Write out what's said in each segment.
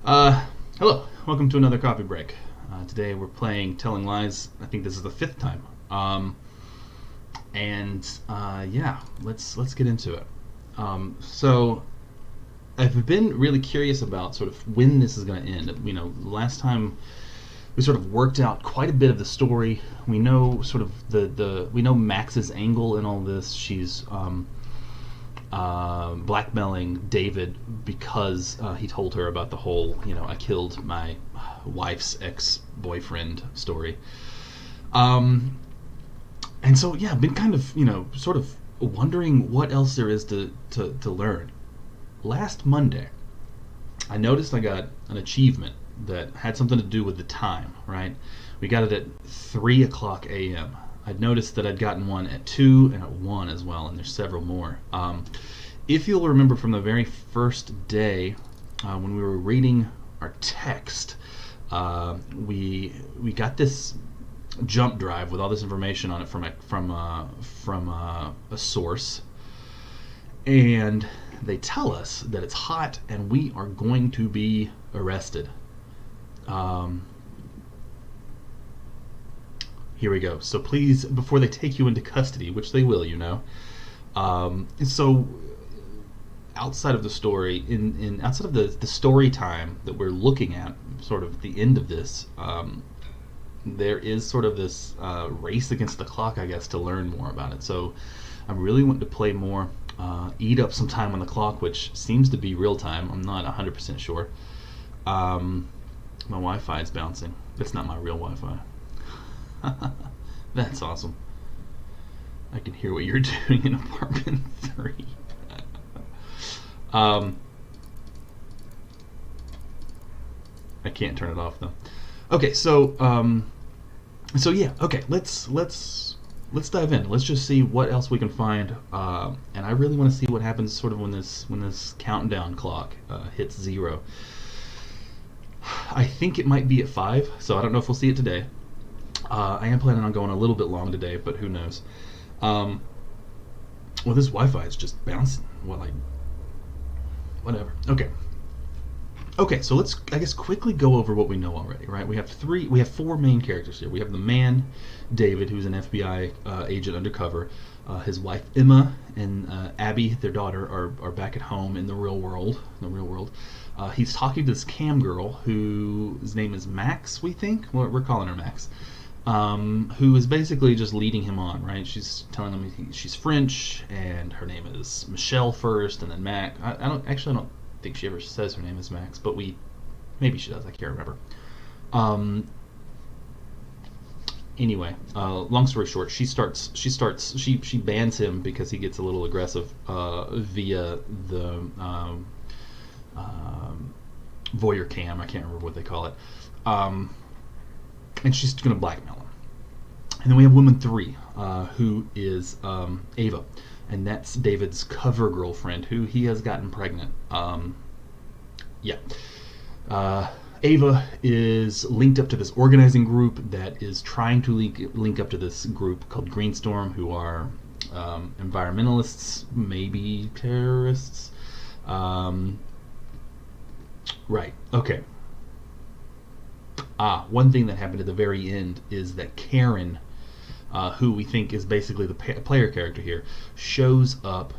Hello, welcome to another coffee break. Today we're playing Telling Lies. I think this is the fifth time. Yeah, let's get into it. So I've been really curious about sort of when this is going to end. You know, last time we sort of worked out quite a bit of the story. We know sort of we know Max's angle in all this. She's blackmailing David because he told her about the whole, I killed my wife's ex-boyfriend story. And so, yeah, I've been kind of, sort of wondering what else there is to learn. Last Monday, I noticed I got an achievement that had something to do with the time, right? We got it at 3 o'clock a.m. I'd noticed that I'd gotten one at 2 and at 1 as well, and there's several more. If you'll remember from the very first day, when we were reading our text, we got this jump drive with all this information on it from a source, and they tell us that it's hot and we are going to be arrested. Here we go. So please, before they take you into custody, which they will, so outside of the story, outside of the story time that we're looking at, sort of the end of this, there is sort of this race against the clock, I guess, to learn more about it. So I'm really wanting to play more, eat up some time on the clock, which seems to be real time. I'm not 100% sure. My Wi-Fi is bouncing. That's not my real Wi-Fi. That's awesome. I can hear what you're doing in apartment 3. I can't turn it off though. Okay, so yeah, okay, let's dive in. Let's just see what else we can find, and I really want to see what happens sort of when this countdown clock hits 0. I think it might be at 5, so I don't know if we'll see it today. I am planning on going a little bit long today, but who knows? Well, this Wi-Fi is just bouncing. Whatever. Okay, so let's, I guess, quickly go over what we know already, right? We have 4 main characters here. We have the man, David, who's an FBI agent undercover. His wife, Emma, and Abby, their daughter, are back at home in the real world. He's talking to this cam girl whose name is Max, we think. We're calling her Max. Who is basically just leading him on, right? She's telling him she's French, and her name is Michelle first, and then Max. I don't think she ever says her name is Max, but maybe she does. I can't remember. Anyway, long story short, she bans him because he gets a little aggressive via the voyeur cam. I can't remember what they call it. And she's going to blackmail him. And then we have woman 3, who is Ava, and that's David's cover girlfriend, who he has gotten pregnant. Ava is linked up to this organizing group that is trying to link up to this group called Greenstorm, who are environmentalists, maybe terrorists. Right, okay. One thing that happened at the very end is that Karen, who we think is basically the player character here, shows up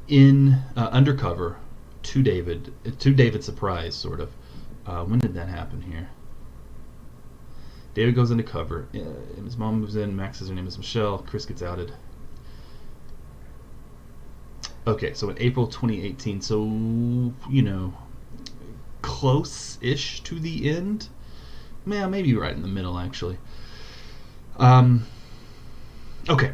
in undercover to David's surprise, sort of. When did that happen here? David goes undercover, and his mom moves in. Max says her name is Michelle. Chris gets outed. Okay, so in April 2018, so, close-ish to the end. Maybe right in the middle, actually. Okay.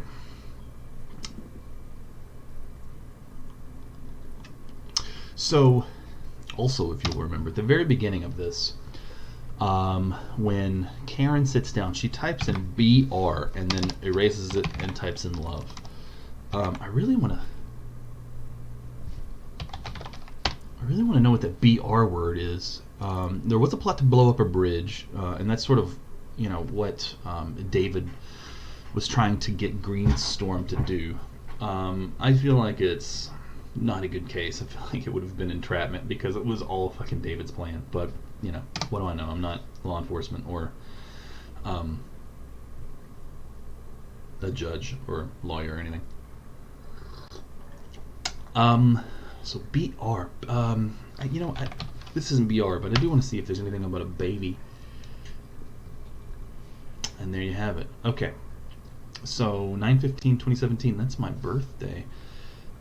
So, also, if you'll remember, at the very beginning of this, when Karen sits down, she types in BR and then erases it and types in love. I really want to know what that BR word is. There was a plot to blow up a bridge, and that's sort of, what David was trying to get Greenstorm to do. I feel like it's not a good case. I feel like it would have been entrapment because it was all fucking David's plan. But, you know, what do I know? I'm not law enforcement or a judge or lawyer or anything. So BR. This isn't BR, but I do want to see if there's anything about a baby. And there you have it. Okay. So 9/15/2017. That's my birthday.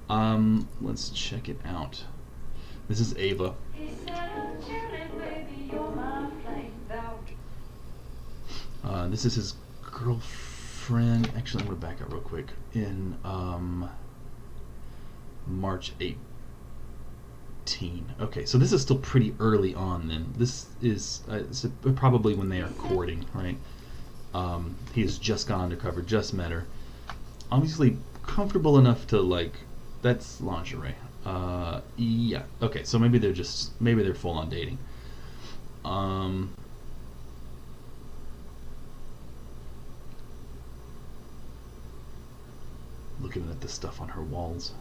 Let's check it out. This is Ava. This is his girlfriend. Actually, I'm gonna back up real quick. In March 18. Okay, so this is still pretty early on. Then this is probably when they are courting, right? He has just gone undercover, just met her. Obviously, comfortable enough to like. That's lingerie. Yeah. Okay, so maybe they're full on dating. Looking at the stuff on her walls.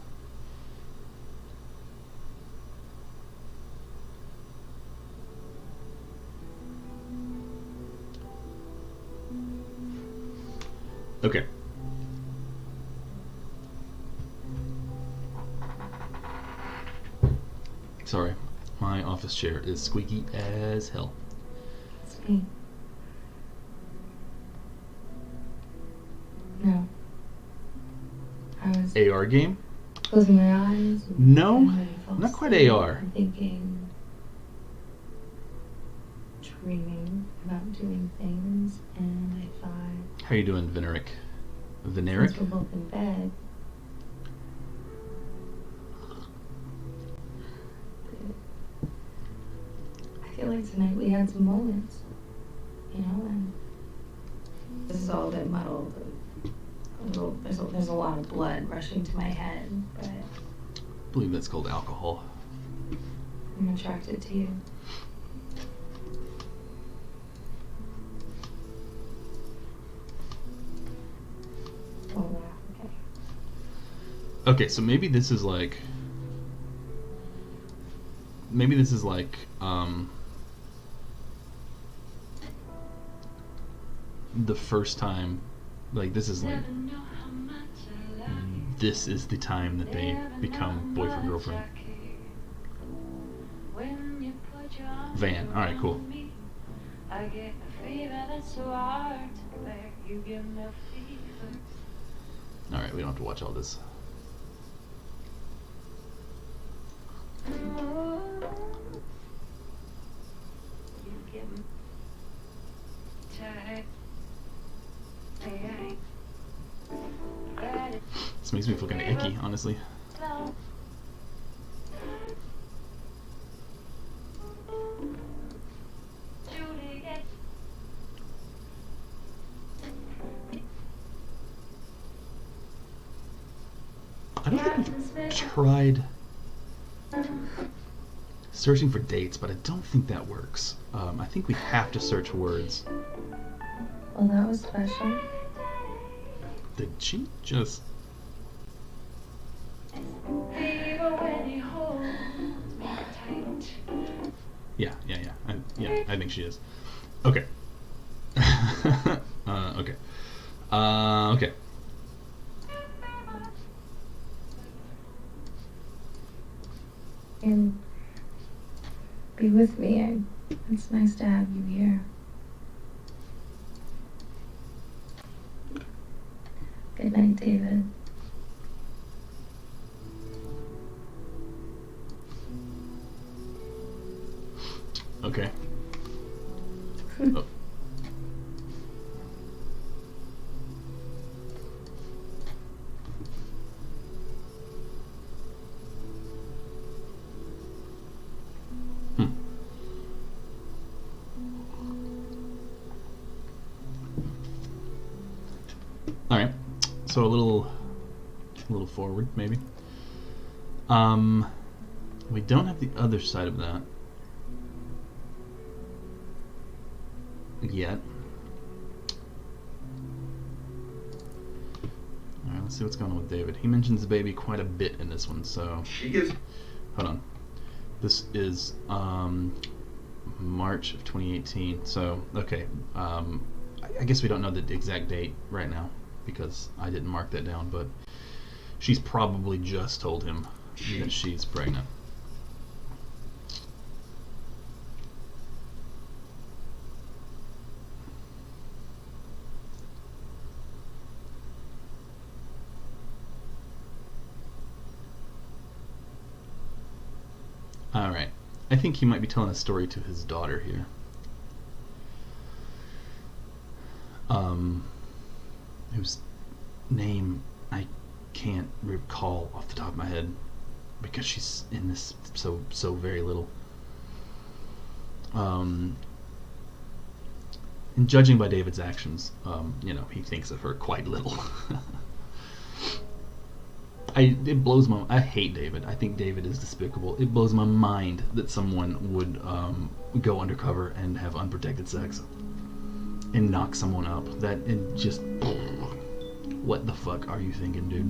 Okay. Sorry, my office chair is squeaky as hell. It's me. No. I was AR game? closing my eyes. No, and I not fell quite asleep AR. and thinking, dreaming about doing things, and I thought. How you doing, Veneric? Since we're both in bed. I feel like tonight we had some moments, you know, and this is all a bit muddled. There's a lot of blood rushing to my head, but I believe that's called alcohol. I'm attracted to you. Oh, wow, okay. Okay, so maybe this is like the first time, like this is the time that they become boyfriend girlfriend. Van. All right, cool. All right, we don't have to watch all this. This makes me feel kind of icky, honestly. I don't think we've tried searching for dates, but I don't think that works. I think we have to search words. Well, that was special. Did she just... Yeah. I think she is. Okay. Okay. Okay. And be with me. It's nice to have you here. Good night, David. Okay. Oh. All right. So a little forward, maybe. We don't have the other side of that yet. All right, let's see what's going on with David. He mentions the baby quite a bit in this one, so... She gives... Hold on. This is March of 2018, so, okay. I guess we don't know the exact date right now, because I didn't mark that down, but she's probably just told him that she's pregnant. Alright. I think he might be telling a story to his daughter here. Whose name I can't recall off the top of my head because she's in this so very little. And judging by David's actions, he thinks of her quite little. It blows my... I hate David. I think David is despicable. It blows my mind that someone would go undercover and have unprotected sex and knock someone up. That and just... What the fuck are you thinking, dude?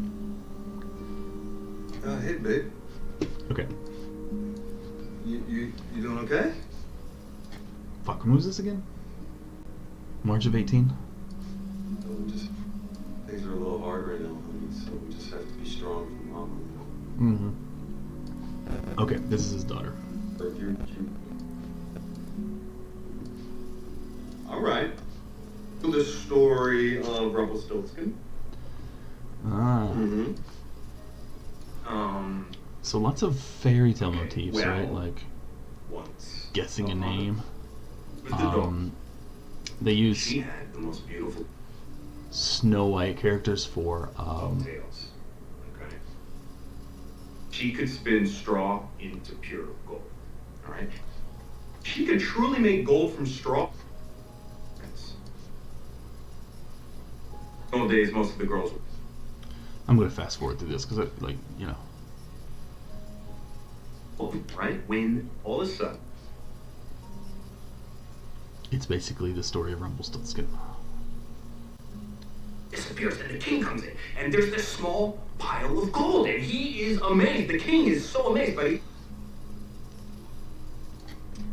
Hey, babe. Okay. You doing okay? Fuck, when was this again? March of 18? Things are a little hard right now, honey, so we just have to be strong for Mama. Mm-hmm. Okay, this is his daughter. All right. The story of Rumpelstiltskin. Ah. Mm-hmm. So lots of fairy tale motifs, well, right? Like once guessing a name. with the dog. They use She had the most beautiful Snow White characters for tails. Okay. She could spin straw into pure gold. All right. She could truly make gold from straw. In the old days, most of the girls. I'm gonna fast forward through this because Right when all of a sudden it's basically the story of Rumpelstiltskin. disappears and the king comes in and there's this small pile of gold and he is amazed. The king is so amazed by it.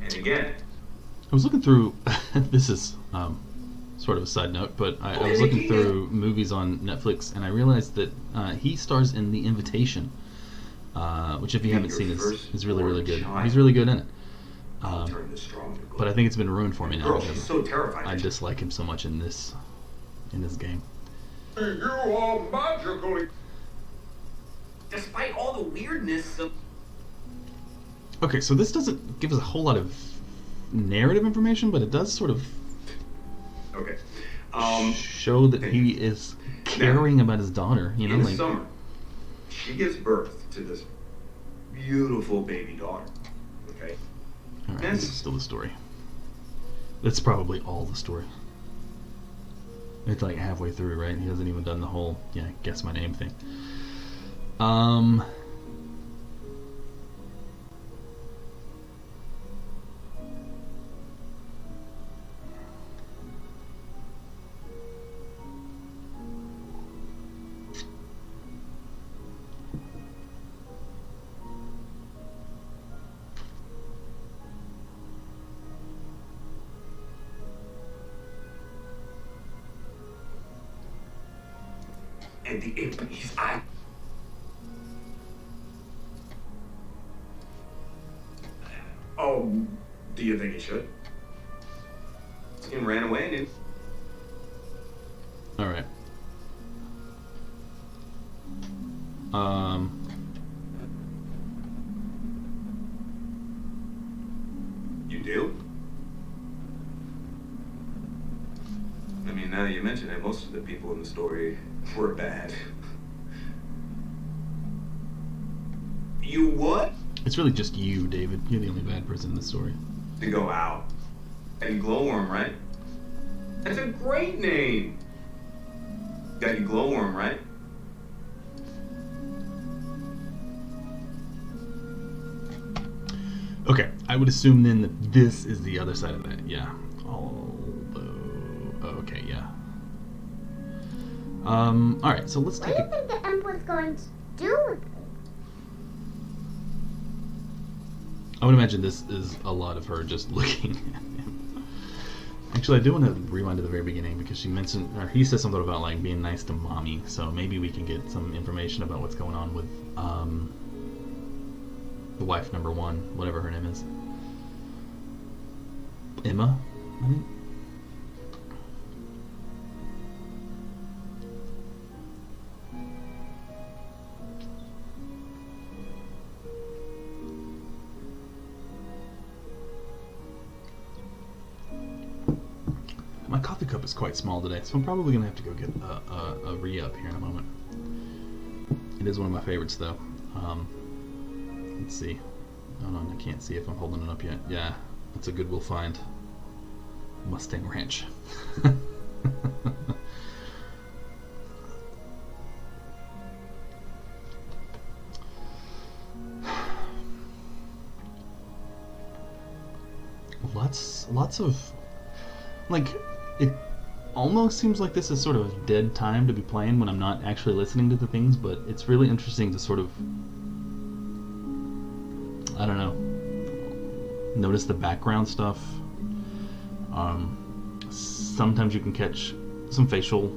And again, I was looking through. This is sort of a side note, but I was looking through movies on Netflix and I realized that he stars in The Invitation, which if you haven't seen is really, really good. He's really good in it. But I think it's been ruined for me now because so terrified. I dislike him so much in this game. You are magically. Despite all the weirdness of. Okay, so this doesn't give us a whole lot of narrative information, but it does sort of Okay. show that he is caring about his daughter. You know, in the like summer, she gives birth to this beautiful baby daughter. Okay. all right, this is still the story. That's probably all the story. It's like halfway through, right? He hasn't even done the whole guess my name thing. And the imp in his eye. Oh, do you think he should? Skin ran away and All right. You do? I mean, now that you mention it, most of the people in the story were bad. You what? It's really just you, David. You're the only bad person in the story. To go out. Got you Glowworm, right? That's a great name. Got you Glowworm, right? Okay, I would assume then that this is the other side of that. Yeah. Although, okay, yeah. All right, so let's What take do you a... think the Emperor's going to do with it? I would imagine this is a lot of her just looking at him. Actually, I do want to rewind to the very beginning because she mentioned, or he said something about like being nice to mommy. So maybe we can get some information about what's going on with the wife number one, whatever her name is. Emma, I think. My coffee cup is quite small today, so I'm probably going to have to go get a re-up here in a moment. It is one of my favorites, though. Let's see. Hold on, I can't see if I'm holding it up yet. Yeah, that's a Goodwill find. Mustang Ranch. Lots of, like, it almost seems like this is sort of a dead time to be playing when I'm not actually listening to the things, but it's really interesting to sort of, I don't know, notice the background stuff. Sometimes you can catch some facial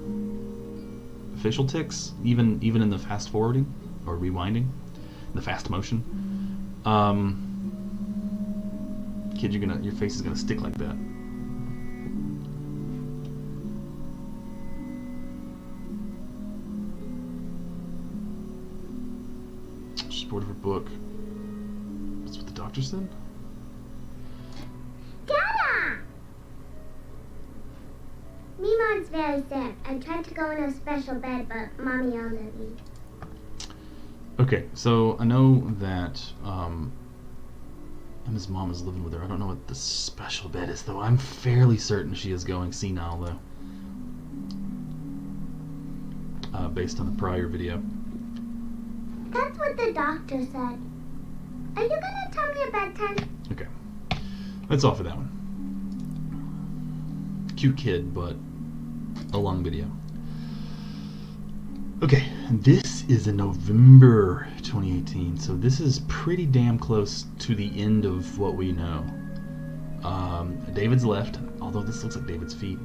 tics, even in the fast forwarding or rewinding, the fast motion. Kid, your face is gonna stick like that. She's bored of her book. That's what the doctor said? Dada! Mimon's very sick. I tried to go in a special bed, but Mommy yelled at me. Okay, so I know that Emma's mom is living with her. I don't know what the special bed is, though. I'm fairly certain she is going senile, though. Based on the prior video. That's what the doctor said. Are you gonna tell me a bedtime? Okay. That's all for that one. Cute kid, but a long video. Okay, this is in November 2018, so this is pretty damn close to the end of what we know. David's left, although this looks like David's feet.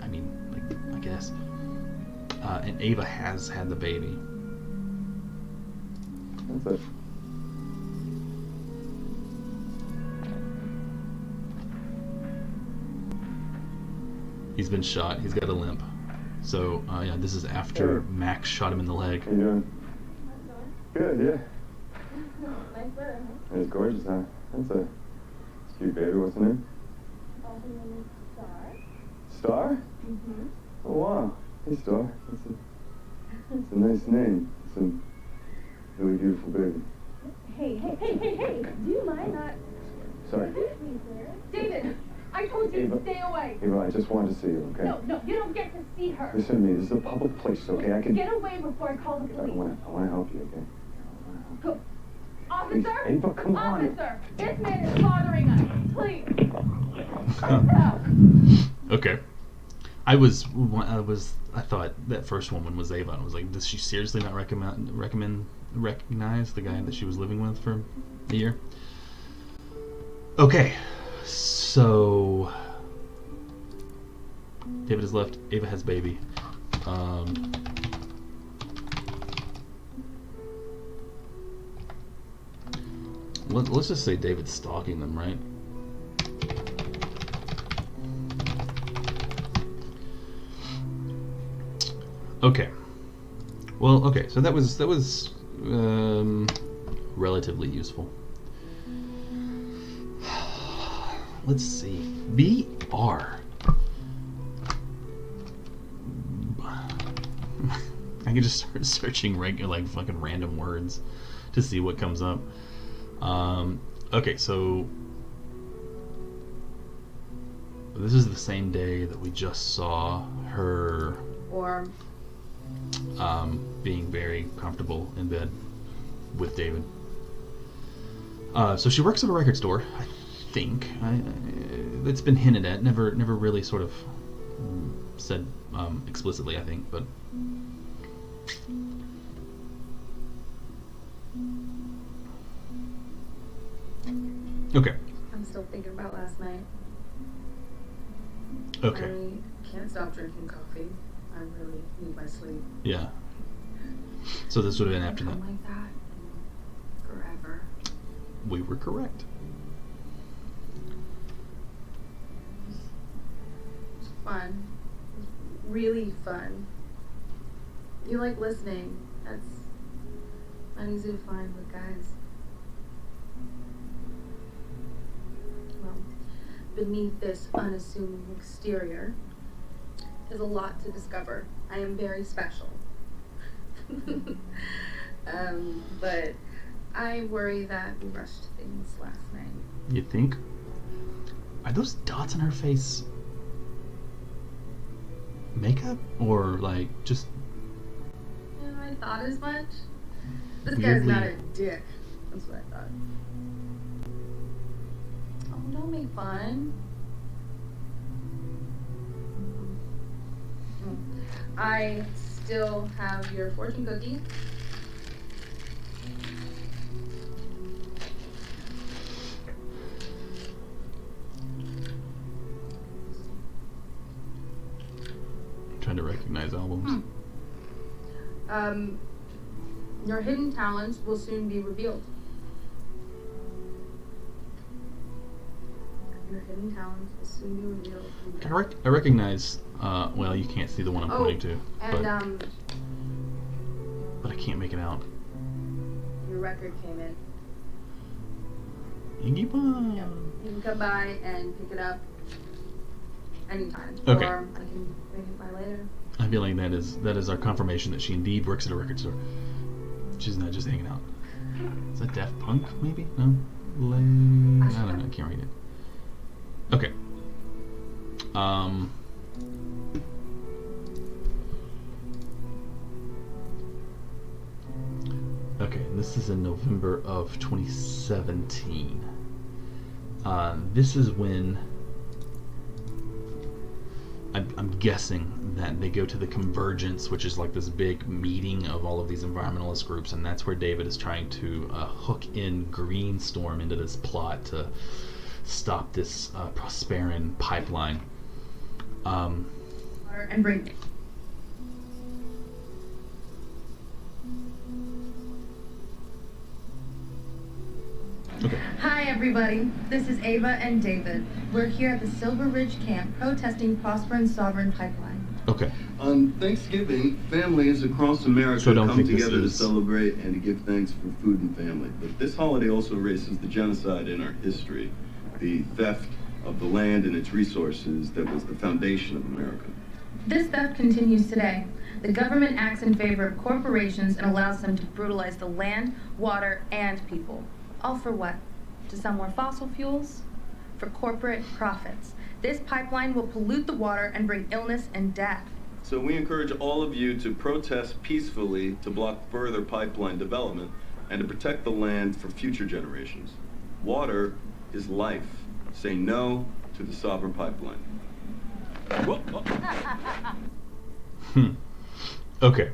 I mean, like, I guess. And Ava has had the baby. That's it. He's been shot. He's got a limp. So, yeah, this is after Max shot him in the leg. How you doing? Good, yeah. Nice weather, huh? It's gorgeous, huh? That's a cute baby. What's her name? Oh, her name is Star. Star? Mm-hmm. Oh, wow. Hey, Star. That's a nice name. It's a really beautiful baby. Hey, do you mind not... Sorry. David, I told you Ava. to stay away. Ava, I just wanted to see you, okay? No, you don't get to see her. Listen to me. This is a public place, okay? I can... Get away before I call the I police. want to help you, okay? Go. Officer? Please, Ava, come on. Officer, this man is bothering us. Please. Okay. I thought that first woman was Ava. I was like, does she seriously not recognize the guy that she was living with for a year? Okay, so David has left. Ava has baby. Let's just say David's stalking them, right? Okay. Well, okay. So that was relatively useful. Let's see. VR. I can just start searching like fucking random words to see what comes up. Okay, so this is the same day that we just saw her Or being very comfortable in bed with David. So she works at a record store, I think. It's been hinted at, never really sort of said explicitly, I think, but. Okay. I'm still thinking about last night. Okay. I can't stop drinking coffee. I really need my sleep. Yeah. So this would have been after that. Like that forever. We were correct. It was fun. It was really fun. You like listening. That's not easy to find with guys. Well, beneath this unassuming exterior is a lot to discover. I am very special. But I worry that we rushed things last night. You think? Are those dots on her face makeup or like just You know, I thought as much. This guy's weirdly? not a dick. That's what I thought. Oh, don't make fun. I still have your fortune cookie. I'm trying to recognize albums? Your hidden talents will soon be revealed. Your hidden talents will soon be revealed. I recognize. Well, you can't see the one I'm pointing to, and but I can't make it out. your record came in. Iggy Pop. Yep. You can come by and pick it up anytime. Okay. Or I can bring it by later. I feel like that is our confirmation that she indeed works at a record store. She's not just hanging out. Is that Daft Punk? Maybe? No. I don't know. I can't read it. Okay. Okay, and this is in November of 2017. This is when I'm guessing that they go to the Convergence, which is like this big meeting of all of these environmentalist groups, and that's where David is trying to hook in Greenstorm into this plot to stop this Prosperin pipeline. And bring it. Okay. Hi everybody, this is Ava and David. We're here at the Silver Ridge camp protesting Prosperin Sovereign Pipeline. Okay. On Thanksgiving, families across America So I don't come think this together to is- celebrate and to give thanks for food and family. But this holiday also erases the genocide in our history, the theft of the land and its resources that was the foundation of America. This theft continues today. The government acts in favor of corporations and allows them to brutalize the land, water, and people. All for what? To sell more fossil fuels? For corporate profits. This pipeline will pollute the water and bring illness and death. So we encourage all of you to protest peacefully to block further pipeline development and to protect the land for future generations. Water is life. Say no to the sovereign pipeline. Okay.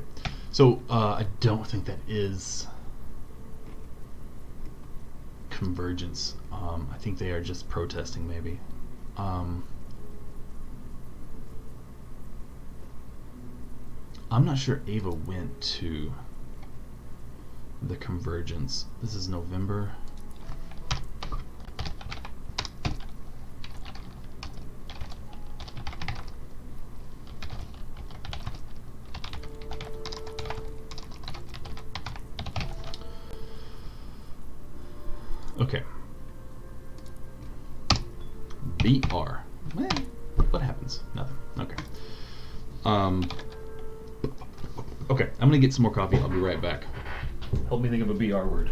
So I don't think that is Convergence. I think they are just protesting, maybe. I'm not sure Ava went to the Convergence. This is November. Okay. BR. What happens? Nothing. Okay. Okay, I'm gonna get some more coffee. I'll be right back. Help me think of a BR word.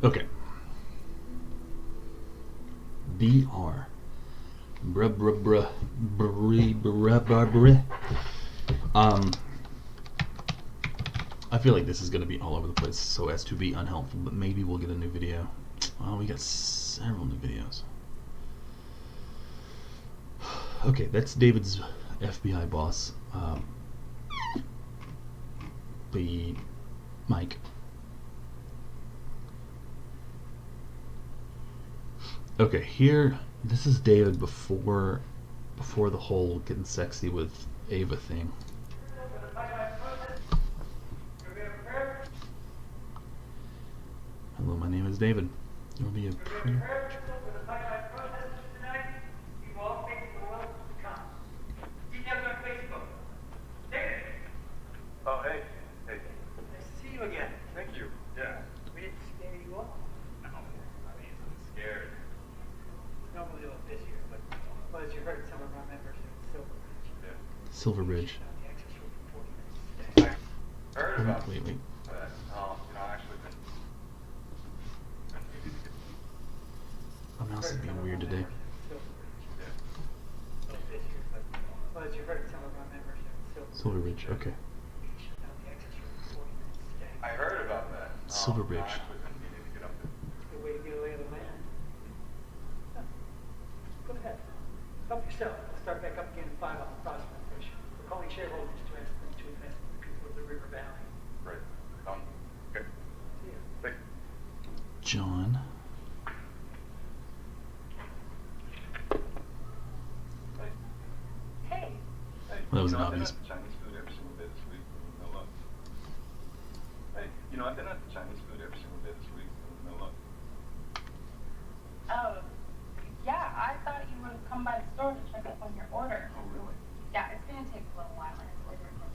Okay. BR. Bruh, bruh, bruh. Bruh, bruh, bruh, bruh. I feel like this is going to be all over the place so as to be unhelpful, but maybe we'll get a new video. Well, we got several new videos. Okay, that's David's FBI boss. The Mike. Okay, here, this is David before the whole getting sexy with Ava thing. Hello, my name is David. You'll be a pretty... Oh, hey. Hey. Nice to see you again. Thank you. Yeah. We didn't scare you off. No, I'm easily scared. Normally like this year, but as you heard, some of our members are Silverbridge. Silverbridge. The access room for 40 minutes today. I heard about Wait. that. Actually, My mouse is being weird today. Well, as you heard, some of our members are Silverbridge, okay. The access room for 40 minutes today. I heard about that. Silverbridge. I actually needed to get up there. Good way to get a lay of the land. Huh. Go ahead. Help yourself. We'll start back up again at 5 on the prospect fish. We're calling shareholders to invest in the people of the river valley. Right. Okay. See ya. Thank you. John. Hey. Well, that was You know, obvious. I've been at the Chinese food every single day this week. No luck. Hey, I've been at the Chinese food every single day this week. No luck. Oh, yeah, I thought you would have come by the store to check up on your order. Oh, really? Yeah, it's gonna take a little while, and it's later than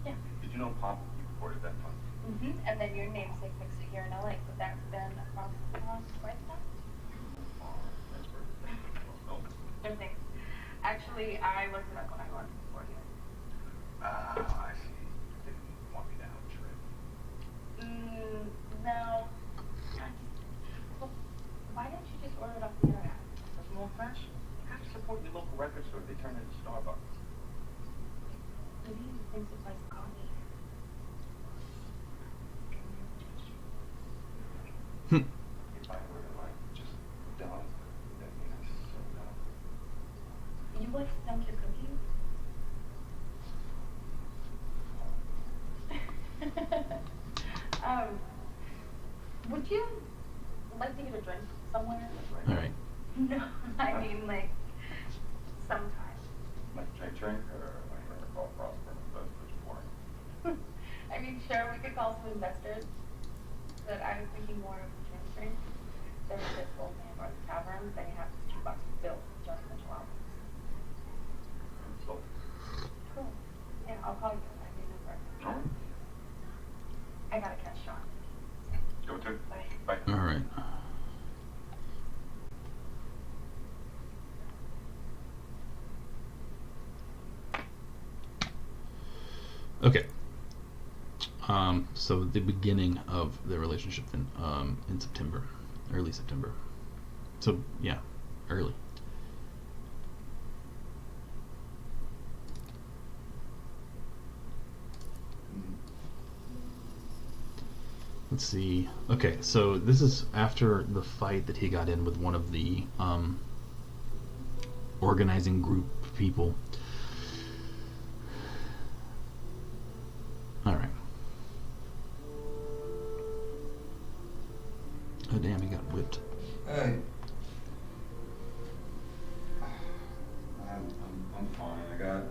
Yeah. Did you know Pop reported that fund? And then your namesake fixed it here in LA, but that's been twice now? Oh. No thanks. Actually, I looked it up when I went before you. I see. Didn't want me to have a trip. No. Well, why didn't you just order it off the internet? That's more fashion. You have to support your local record store. They turn into Starbucks. Maybe he thinks it's like coffee. If I were like just dumb, that means so dumb. You like stunk your cookies? Would you like to get a drink somewhere? All right. No, I mean like sometime. Like drink, or like never call Prosper. That's boring. I mean, sure, we could call some investors, but I was thinking more of a drink. There's this old man or the tavern, then you have the $2 bill just for 12 hours. So, Cool. Yeah, I'll call you. I need a number. I gotta catch Sean. go to. Bye. Bye. All right. Okay. So the beginning of the relationship then, in September, early September. So yeah, early. Let's see. Okay, so this is after the fight that he got in with one of the organizing group people. All right. Oh damn, he got whipped. Hey. I'm fine. I got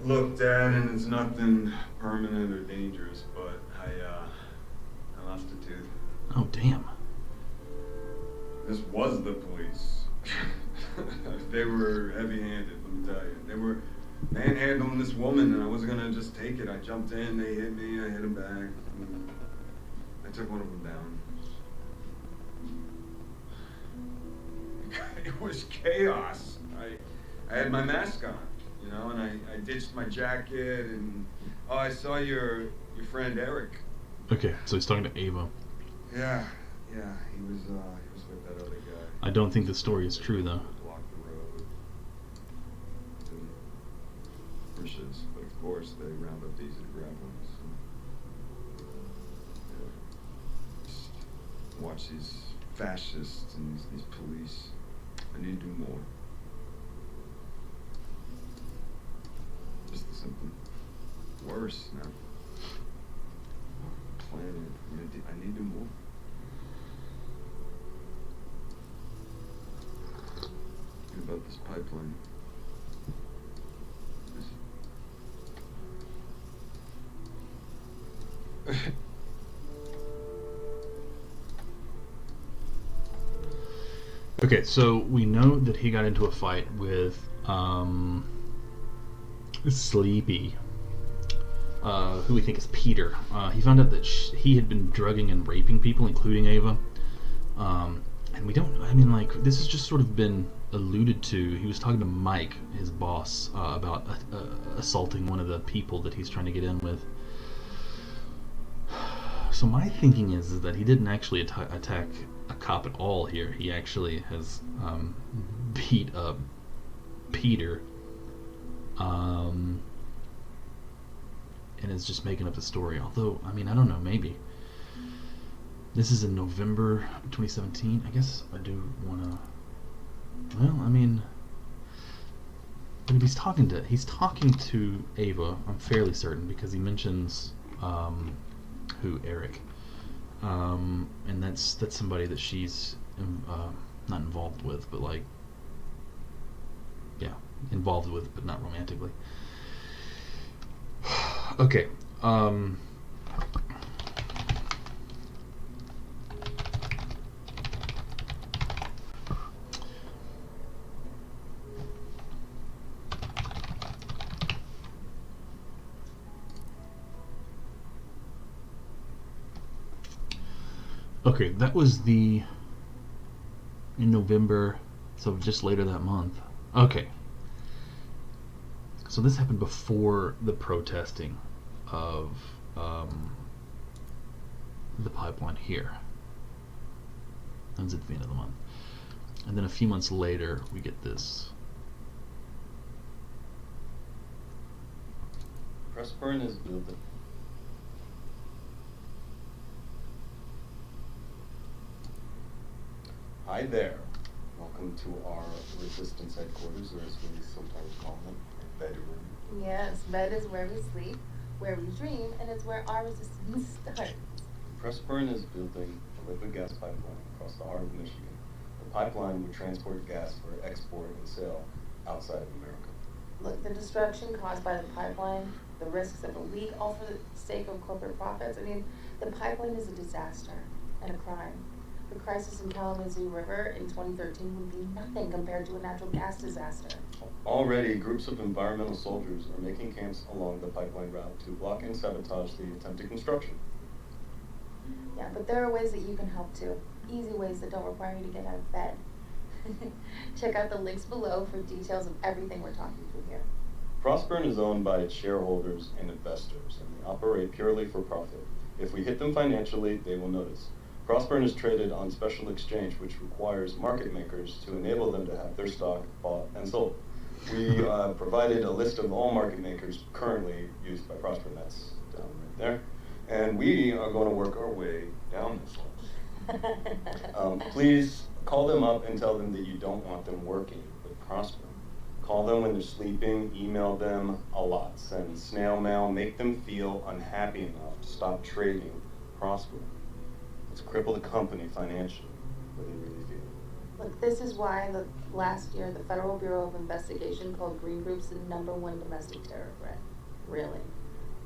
looked at and it's nothing permanent or dangerous, but I lost a tooth. Oh damn. This was the police. They were heavy-handed, let me tell you. They were manhandling this woman, and I wasn't gonna just take it. I jumped in, they hit me, I hit them back. And I took one of them down. It was chaos. I had my mask on, and I ditched my jacket, and I saw your friend Eric. Okay, so he's talking to Ava. Yeah, he was with that other guy. I don't think the story is true, though. Block the road. And bushes, but of course they round up these gravelings. Just watch these fascists and these police. I need to do more. Just something worse now. Planet. I need to do more. What about this pipeline? Okay, so we know that he got into a fight with Sleepy, who we think is Peter. He found out that he had been drugging and raping people, including Ava. And we don't, I mean, like, this has just sort of been alluded to. He was talking to Mike, his boss, about assaulting one of the people that he's trying to get in with. So my thinking is that he didn't actually attack a cop at all here. He actually has beat up Peter, and is just making up the story. Although, I mean, I don't know, maybe. This is in November 2017. I guess I do want to... Well, I mean... But if he's talking to Ava, I'm fairly certain, because he mentions... who? Eric. And that's somebody that she's not involved with, but like... Yeah, involved with, but not romantically. Okay. Okay, that was in November, so just later that month. Okay. So this happened before the protesting of the pipeline here. That was at the end of the month. And then a few months later, we get this. Pressburn is building. Hi there. Welcome to our resistance headquarters, or as we sometimes call them, our bedroom. Yes, bed is where we sleep, where we dream, and it's where our resistance starts. Pressburn is building a liquid gas pipeline across the heart of Michigan. The pipeline would transport gas for export and sale outside of America. Look, the destruction caused by the pipeline, the risks of a leak, all for the sake of corporate profits. I mean, the pipeline is a disaster and a crime. The crisis in Kalamazoo River in 2013 would be nothing compared to a natural gas disaster. Already, groups of environmental soldiers are making camps along the pipeline route to block and sabotage the attempted construction. Yeah, but there are ways that you can help too. Easy ways that don't require you to get out of bed. Check out the links below for details of everything we're talking through here. Pressburn is owned by its shareholders and investors, and they operate purely for profit. If we hit them financially, they will notice. Pressburn is traded on special exchange, which requires market makers to enable them to have their stock bought and sold. We provided a list of all market makers currently used by Pressburn. That's down right there. And we are going to work our way down this list. Please call them up and tell them that you don't want them working with Pressburn. Call them when they're sleeping, email them a lot, send snail mail, make them feel unhappy enough to stop trading Pressburn. Let's cripple the company financially, where they really feel. Look, this is why last year the Federal Bureau of Investigation called Green Groups the #1 domestic terror threat. Really.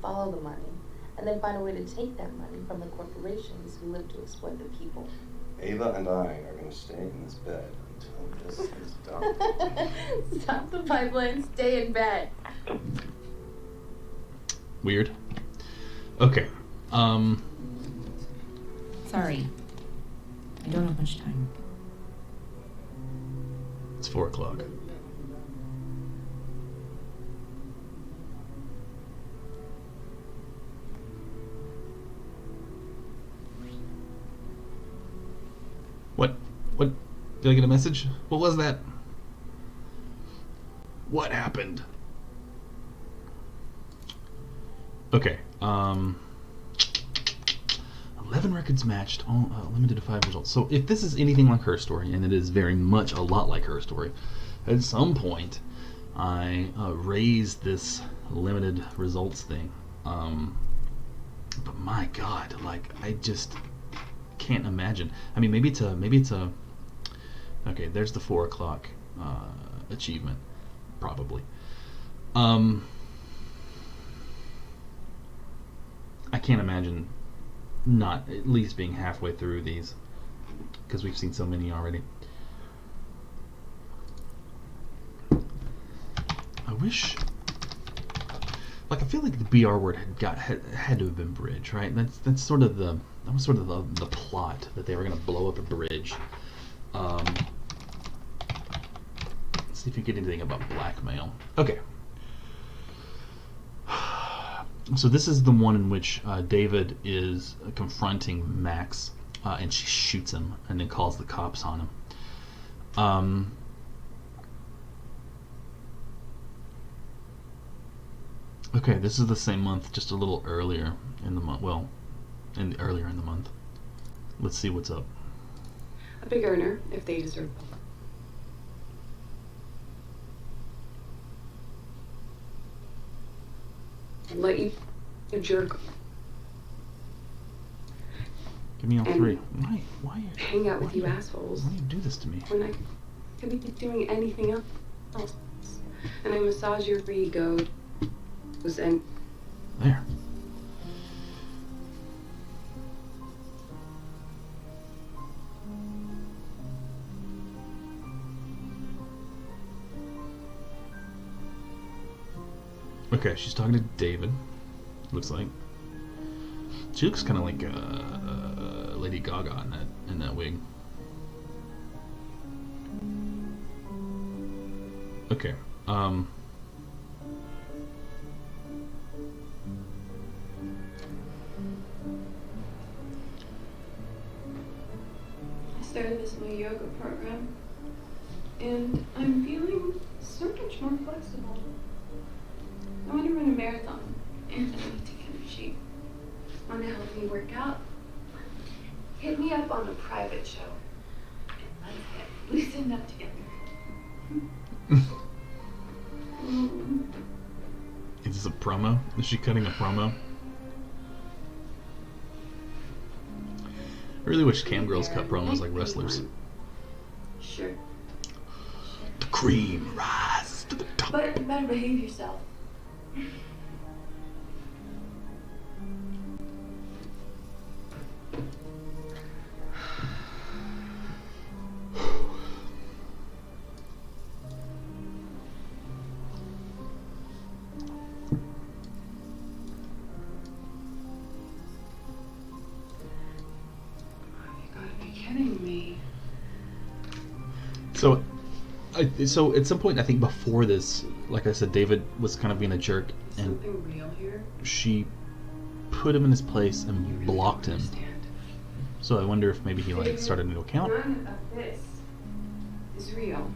Follow the money, and then find a way to take that money from the corporations who live to exploit the people. Ava and I are going to stay in this bed until this is done. Stop the pipeline, stay in bed. Weird. Okay. Sorry. I don't have much time. It's 4 o'clock. What? Did I get a message? What was that? What happened? Okay. 11 records matched, all limited to 5 results. So if this is anything like her story, and it is very much a lot like her story, at some point I raised this limited results thing. But my God, like, I just can't imagine. I mean, maybe it's a. Okay, there's the 4 o'clock achievement, probably. I can't imagine not at least being halfway through these, because we've seen so many already. I wish, like, I feel like the BR word had to have been bridge, right? That's sort of the plot, that they were going to blow up a bridge. Let's see if you get anything about blackmail. Okay. So this is the one in which David is confronting Max, and she shoots him and then calls the cops on him. Okay, this is the same month, just a little earlier in the month. Well, earlier in the month. Let's see what's up. A big earner, if they deserve. Let you a jerk. Give me all and 3. Why hang out with you assholes. Why do you do this to me? When I could be doing anything else. And I massage your ego and there. Okay, she's talking to David. Looks like she looks kind of like Lady Gaga in that wig. Okay. I started this new yoga program, and I'm feeling so much more flexible. I want to run a marathon, and I need to get a sheet. Want to help me work out? Hit me up on a private show, and let's get loosened up together. Is this a promo? Is she cutting a promo? I really wish cam girls cut promos like wrestlers. Sure. The cream rises to the top. But you better behave yourself. So at some point, I think before this, like I said, David was kind of being a jerk, and Something real here? she put him in his place and blocked him. So I wonder if maybe he like started a new account. None of this is real.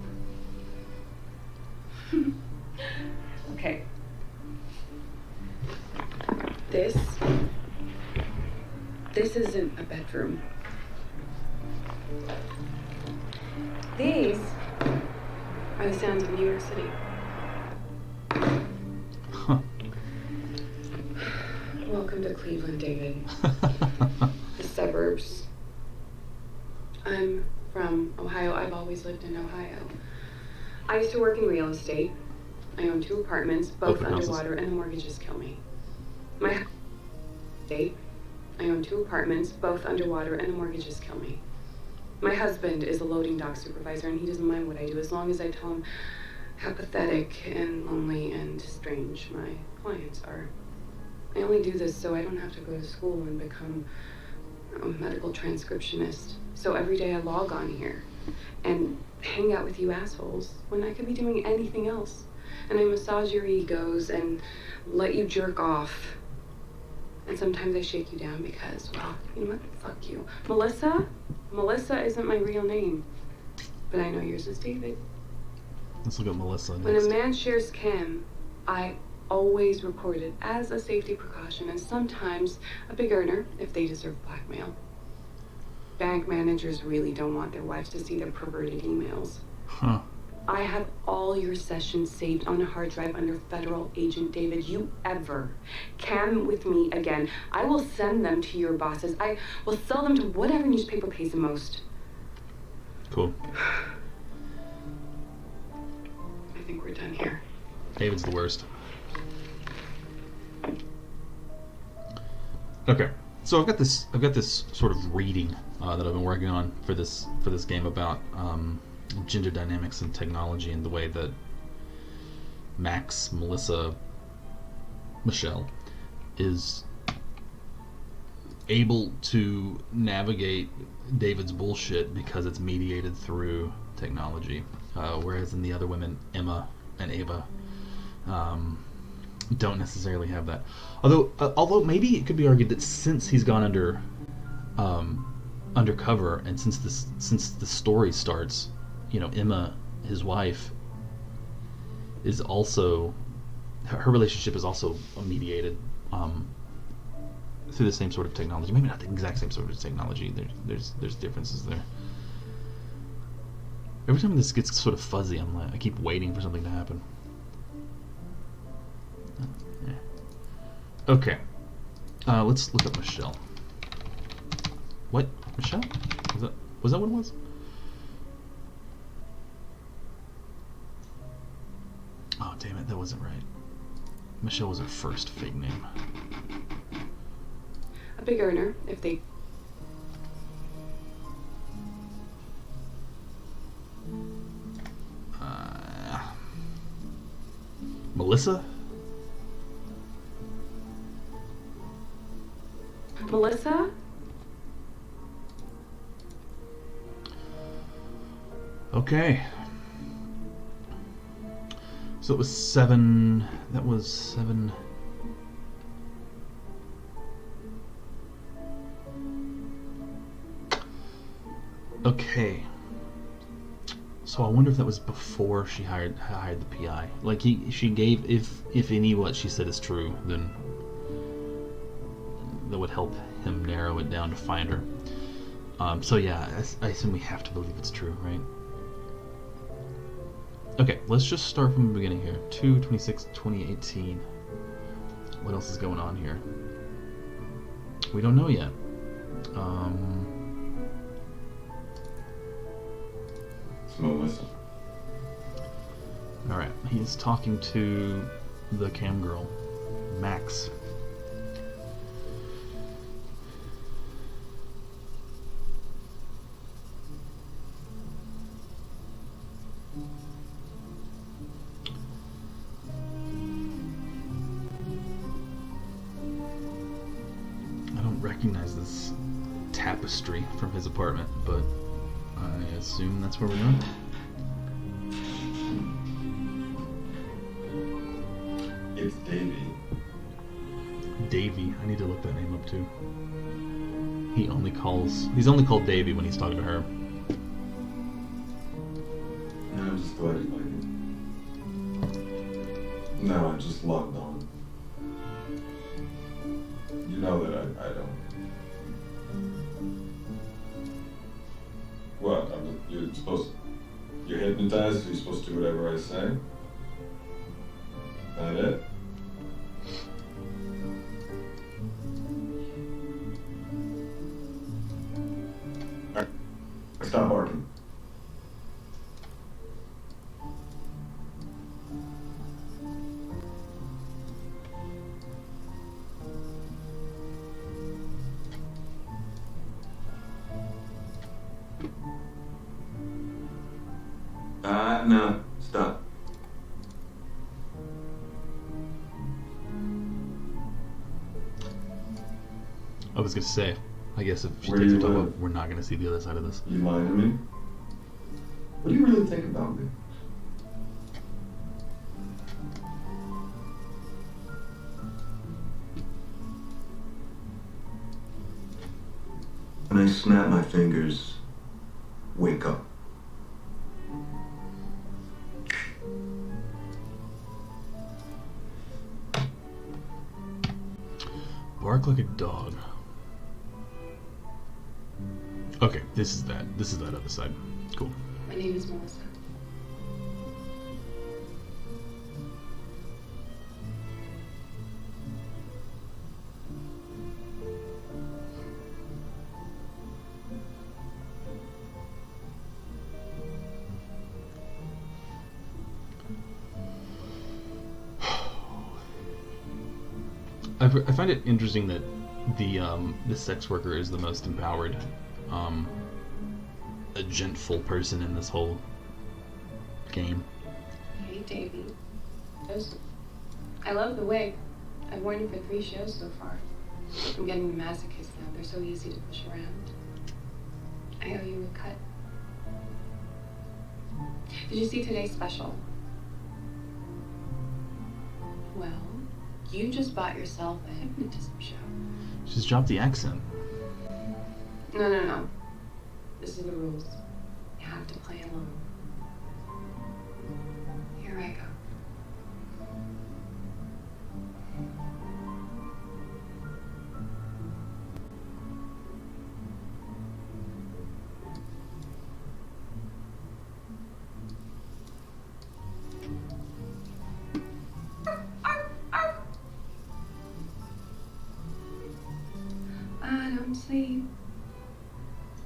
Okay. This isn't a bedroom. These are the sounds of New York City. Huh. Welcome to Cleveland, David. The suburbs. I'm from Ohio. I've always lived in Ohio. I used to work in real estate. I own 2 apartments, both Open houses. underwater, and the mortgages kill me. My estate. I own 2 apartments, both underwater, and the mortgages kill me. My husband is a loading dock supervisor, and he doesn't mind what I do as long as I tell him how pathetic and lonely and strange my clients are. I only do this so I don't have to go to school and become a medical transcriptionist. So every day I log on here and hang out with you assholes when I could be doing anything else. And I massage your egos and let you jerk off. And sometimes I shake you down because, well, you know what? Fuck you. Melissa isn't my real name. But I know yours is David. Let's look at Melissa next. When a man shares cam, I always record it as a safety precaution, and sometimes a big earner if they deserve blackmail. Bank managers really don't want their wives to see their perverted emails. Huh. I have all your sessions saved on a hard drive under federal agent David. You ever cam with me again, I will send them to your bosses. I will sell them to whatever newspaper pays the most. Cool. I think we're done here. David's the worst. Okay, so I've got this sort of reading that I've been working on for this game about gender dynamics and technology and the way that Max, Melissa, Michelle is able to navigate David's bullshit because it's mediated through technology, whereas in the other women, Emma and Ava, don't necessarily have that. Although maybe it could be argued that since he's gone undercover, and since the story starts, you know, Emma, his wife, is also, her relationship is also mediated through the same sort of technology. Maybe not the exact same sort of technology. There's differences there. Every time this gets sort of fuzzy, I keep waiting for something to happen. Okay, let's look up Michelle. What? Michelle? Was that what it was? Oh, damn it, that wasn't right. Michelle was her first fake name. A big earner if they... Melissa? Melissa? Okay. So it was 7. That was 7. Okay. So I wonder if that was before she hired the PI. Like she gave, if any what she said is true, then that would help him narrow it down to find her. So yeah, I assume we have to believe it's true, right? Okay, let's just start from the beginning here. 2/26/2018. What else is going on here? We don't know yet. It's Melissa. Alright, he's talking to the cam girl, Max. Recognize this tapestry from his apartment, but I assume that's where we're going. It's Davy. Davy. I need to look that name up too. He's only called Davy when he's talking to her. No, I'm just glad you like it. No, I just logged on. You know that I don't. What? You're hypnotized, so you're supposed to do whatever I say? That it? Alright. Stop barking. No, stop. I was gonna say, I guess if she takes her time up, we're not gonna see the other side of this. You lying to me? What do you really think about me? and I snap my fingers. Wake up. Bark like a dog. Okay, this is that. This is that other side. Cool. My name is Melissa. I find it interesting that the sex worker is the most empowered, agentful person in this whole game. Hey, Davey. I love the wig. I've worn it for 3 shows so far. I'm getting the masochist now. They're so easy to push around. I owe you a cut. Did you see today's special? Well, you just bought yourself a hypnotism show. She's dropped the accent. No. This is the rules. You have to play along. Here I go. I don't sleep.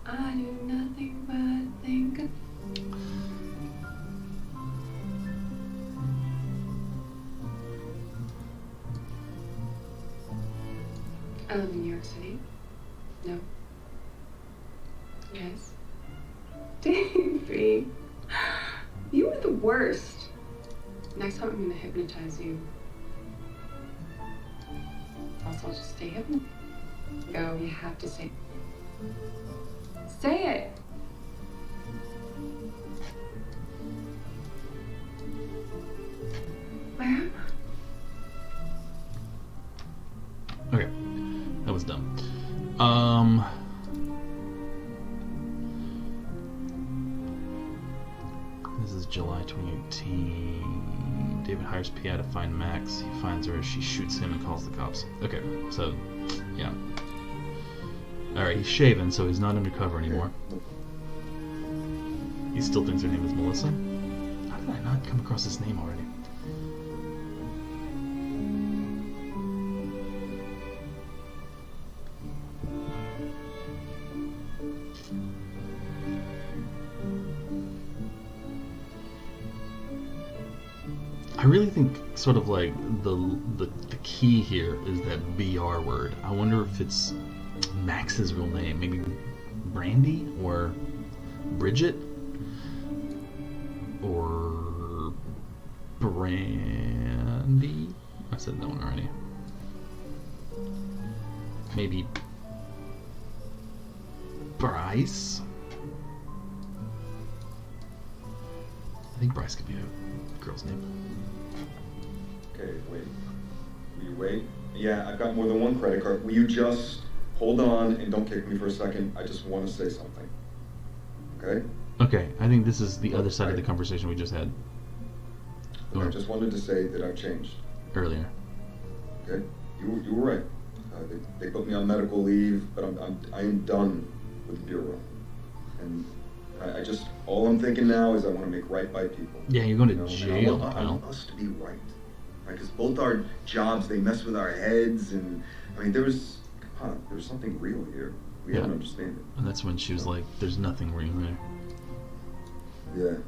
I do nothing but think of... I live in New York City. No. Yes. Davey, you are the worst. Next time I'm gonna hypnotize you. Also, I'll just stay hypnotized. Go, you have to say. Say it. Where am I? Okay, that was dumb. This is July 2018. David hires PI to find Max. He finds her, she shoots him and calls the cops. Okay, so, yeah. Alright, he's shaven, so he's not undercover anymore. He still thinks her name is Melissa? How did I not come across this name already? I really think sort of like the key here is that BR word. I wonder if it's Max's real name, maybe Brandy or Bridget or Brandy. I said that one already. Maybe Bryce. I think Bryce could be a girl's name. Okay, wait. Will you wait? Yeah, I've got more than one credit card. Will you just hold on and don't kick me for a second? I just want to say something. Okay? Okay, I think this is the other side of the conversation we just had. I just wanted to say that I've changed. Earlier. Okay? You were right. They put me on medical leave, but I am done with the Bureau. And I just, all I'm thinking now is I want to make right by people. Yeah, you're going to jail. I want us to be right. Because both our jobs, they mess with our heads, and I mean, there was something real here. We don't understand it. And that's when she was like, there's nothing real there. Yeah.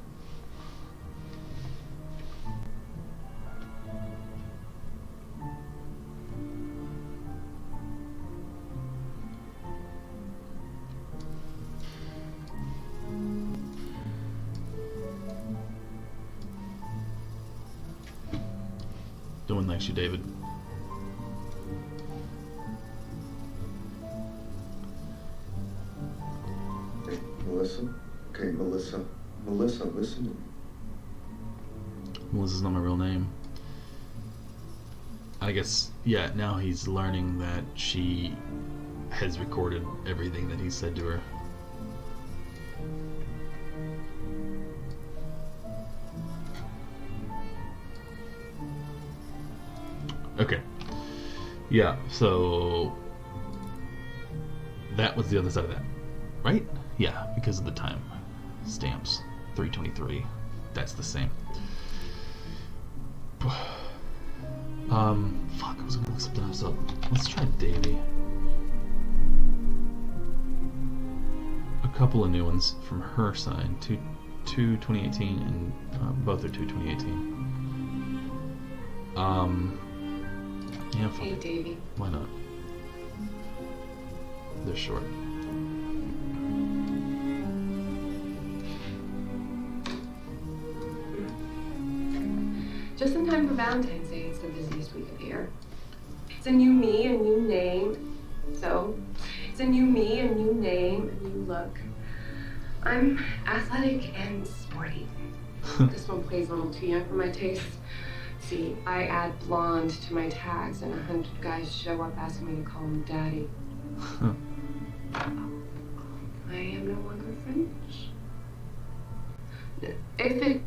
No one likes you, David. Hey, Melissa? Okay, Melissa, listen to me. Melissa's not my real name. I guess, yeah, now he's learning that she has recorded everything that he said to her. Okay. Yeah, so that was the other side of that, right? Yeah, because of the time stamps. 323. That's the same. Fuck, I was gonna look something else up. Let's try Davy. A couple of new ones from her side. Two 2018 and both are 2018. Yeah, fuck Hey, it. Davey. Why not? They're short. Just in time for Valentine's Day, it's the busiest week of the year. It's a new me, a new name. So, it's a new me, a new name, a new look. I'm athletic and sporty. This one plays a little too young for my taste. See, I add blonde to my tags, and 100 guys show up asking me to call them daddy. I am no longer French. If it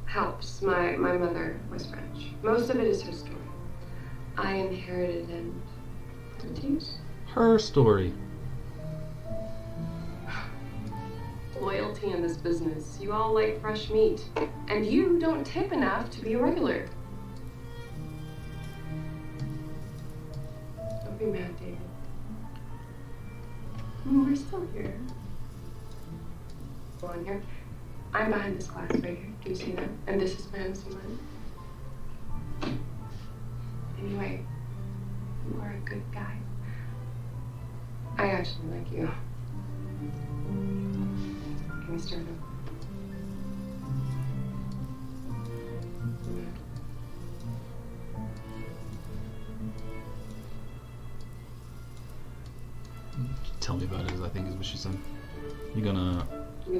helps, my mother was French. Most of it is her story. I inherited and continues. Her story. Loyalty in this business. You all like fresh meat. And you don't tip enough to be a regular. Don't be mad, David. We're still here. Go on here. I'm behind this glass right here. Do you see that? And this is my MC line. Anyway, you are a good guy. I actually like you. Can we start over? Tell me about it, I think is what she said. You gonna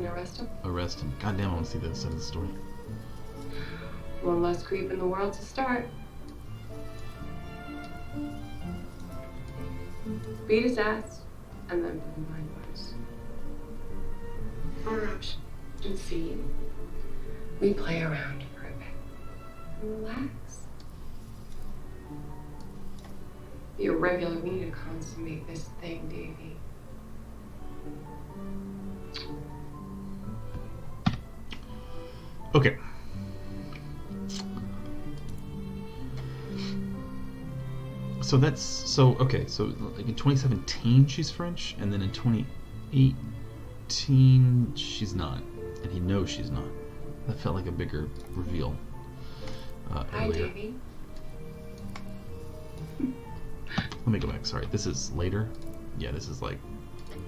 arrest him? arrest him? God damn, I want to see the side of the story. One less creep in the world to start. Beat his ass, and then put him behind bars. Or option C, we play around for a bit. Relax. Be a regular. We need to consummate this thing, Davey. Okay. So that's okay. So like in 2017 she's French, and then in 2018 she's not, and he knows she's not. That felt like a bigger reveal. Hi, Earlier. Davey. Let me go back. Sorry, this is later. Yeah, this is like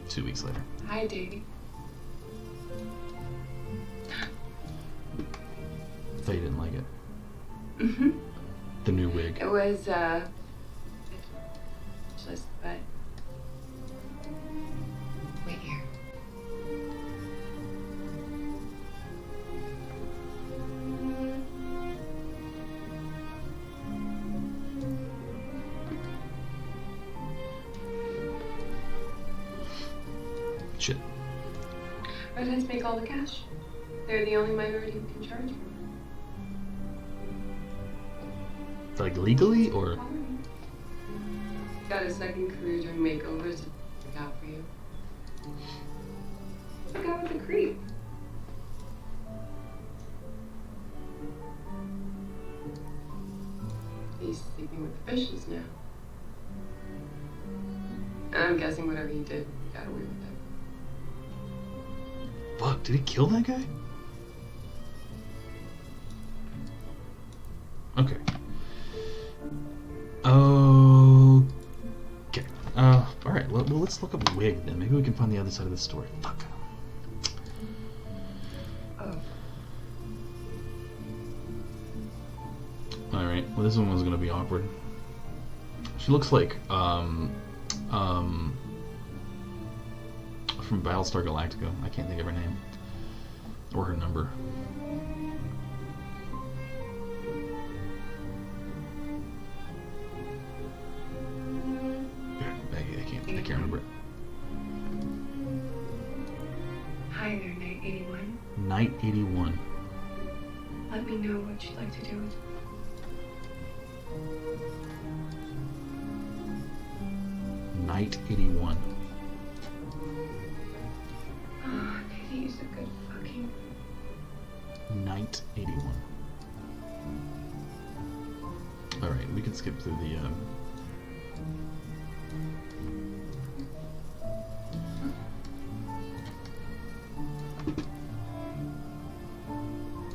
2 weeks later. Hi, Davey. Thought you didn't like it. Mm-hmm. The new wig. It was, just, but wait here. Shit. Redheads make all the cash. They're the only minority who can charge. Like legally or? Got a second career doing makeovers to look out for you. Look out with a creep. He's sleeping with the fishes now. And I'm guessing whatever he did, he got away with it. Fuck, did he kill that guy? Okay. Okay. Alright, well, let's look up wig then. Maybe we can find the other side of the story. Fuck. Oh. Alright, well this one was gonna be awkward. She looks like, from Battlestar Galactica. I can't think of her name. Or her number. I can't remember Night 81. Night 81. Let me know what you'd like to do with Night 81. Oh, could use a good fucking. Night 81. Alright, we can skip through the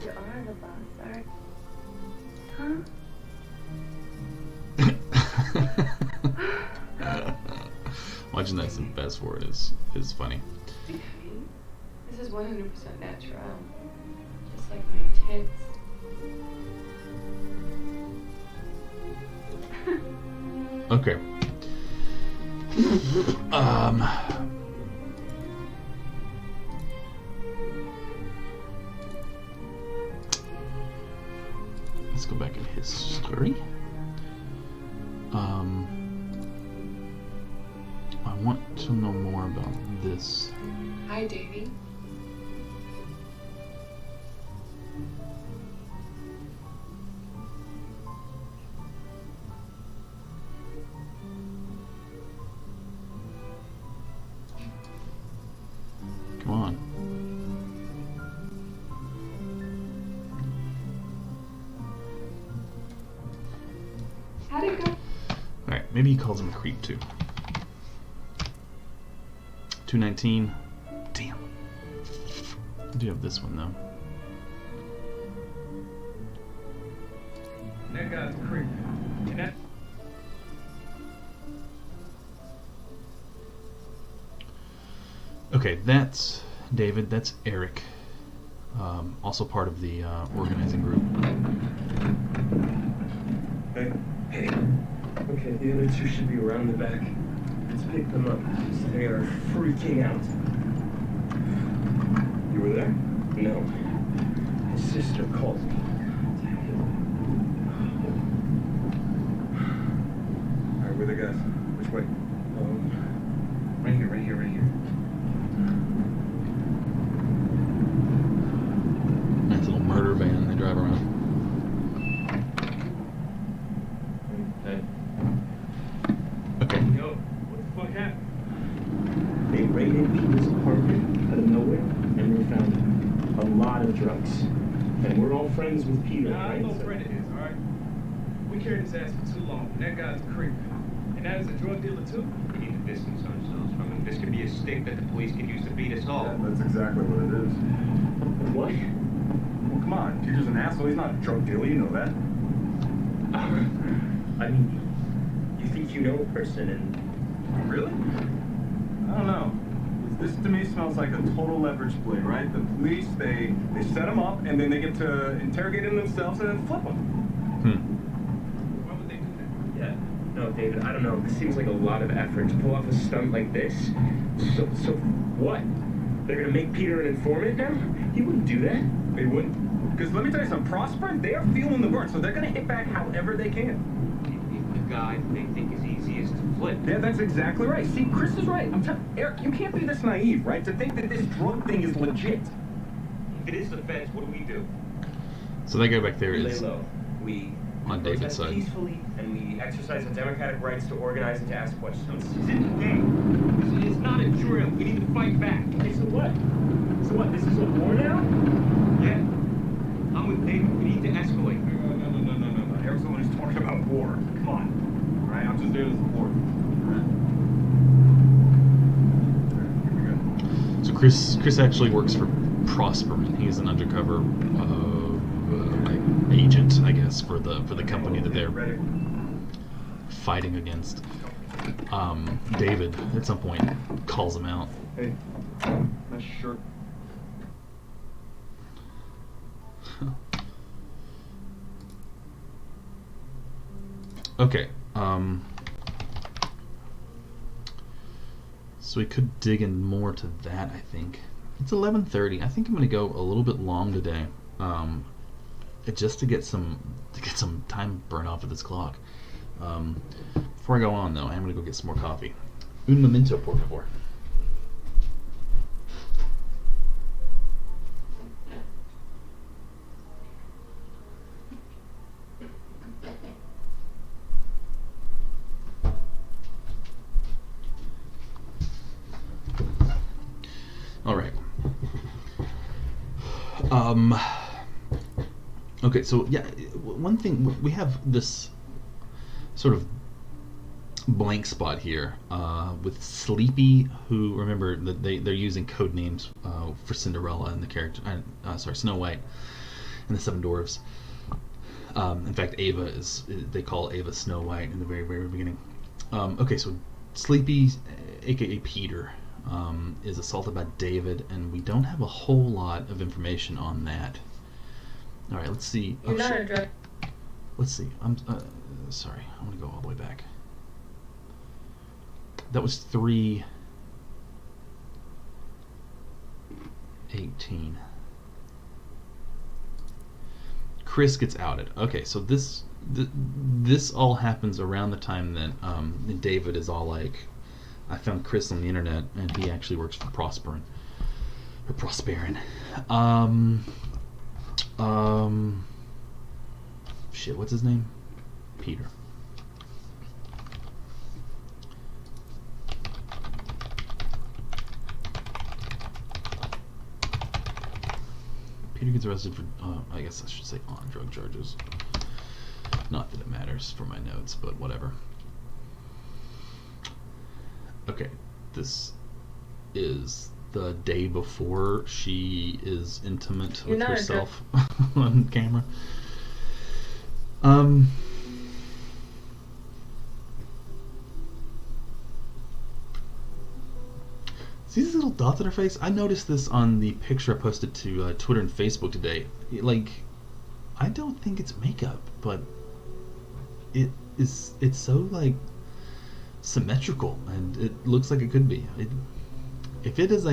You are the boss, aren't you? Huh? Watching that some fast forward is funny. This is 100% natural. Just like my tits. Okay. Let's go back in history. I want to know more about this. Hi, Davy. Come on. How'd it go? Alright, maybe he calls him a creep too. 219. Damn. I do have this one though. That guy's a creep. And that Okay, that's David. That's Eric. Also part of the organizing group. Hey. Okay, the other two should be around the back. Let's pick them up. They are freaking out. You were there? No. His sister called me. Alright, where the guys? Which way? Right here, right here, right here. Nice little murder van they drive around. Okay. Yo, what the fuck happened? They raided Peter's apartment out of nowhere, and they found a lot of drugs. And we're all friends with Peter, Nah, right? I'm no friend of his, alright? We carried his ass for too long, and that guy's a creep. And that is a drug dealer too? We need to distance ourselves from him. This could be a stick that the police could use to beat us all. Yeah, that's exactly what it is. What? Well, come on. Peter's an asshole. He's not a drug dealer. You know that. I mean, you think you know a person and... Really? I don't know. This to me smells like a total leverage play, right? The police, they set him up, and then they get to interrogate him themselves and then flip him. Why would they do that? Yeah. No, David, I don't know. This seems like a lot of effort to pull off a stunt like this. So what? They're gonna make Peter an informant now? He wouldn't do that. They wouldn't. Because let me tell you something, Prosper, they are feeling the burn, so they're going to hit back however they can. He's the guy they think is easiest to flip. Yeah, that's exactly right. See, Chris is right. Eric, you can't be this naive, right? To think that this drug thing is legit. If it is the feds, what do? So that guy back there We lay is low. We on David's protest side. peacefully, and we exercise our democratic rights to organize and to ask questions. This isn't a game. It's not a drill. We need to fight back. Okay, so what? So what? This is a war now? Yeah. I'm with David. We need to escalate. No. Eric's the one who's talking about war. Come on. All right, I'm just there to support. All right. Here we go. So Chris actually works for Prosperman. He's an undercover agent, I guess, for the company that they're Ready? fighting against. David at some point calls him out. Hey, nice shirt. Okay. So we could dig in more to that, I think. It's 11:30. I think I'm going to go a little bit long today. Just to get some time burn off of this clock. Before I go on, though, I'm going to go get some more coffee. Un momento, por favor. All right. Okay, so yeah, one thing, we have this sort of blank spot here with Sleepy, who, remember that they're using code names for Cinderella and the character, Snow White and the Seven Dwarfs. In fact, they call Ava Snow White in the very, very beginning. Okay, so Sleepy, aka Peter, is assaulted by David, and we don't have a whole lot of information on that. All right, let's see. You're not a drug. Let's see. I'm sorry. I'm gonna go all the way back. That was 3:18. Chris gets outed. Okay, so this all happens around the time that David is all like, I found Chris on the internet, and he actually works for Prosperin. Shit, what's his name? Peter. Peter gets arrested for, I guess I should say on drug charges. Not that it matters for my notes, but whatever. Okay, this is the day before she is intimate with herself on camera. See these little dots on her face? I noticed this on the picture I posted to Twitter and Facebook today. Like, I don't think it's makeup, but it's so like symmetrical, and it looks like it could be. If it is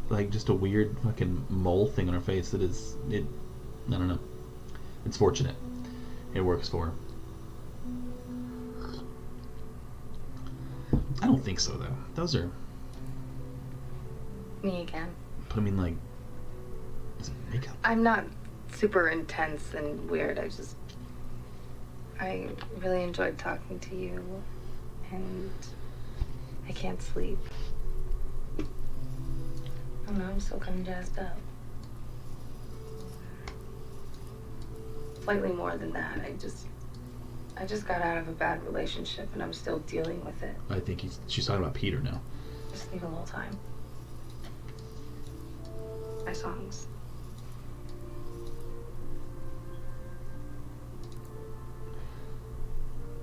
like just a weird fucking mole thing on her face, I don't know. It's fortunate. It works for her. I don't think so, though. Those are... Me again. But I mean, like... Is it makeup? I'm not super intense and weird. I really enjoyed talking to you. And I can't sleep. I don't know, I'm still kind of jazzed up. Slightly more than that. I just got out of a bad relationship, and I'm still dealing with it. I think she's talking about Peter now. Just need a little time. My songs.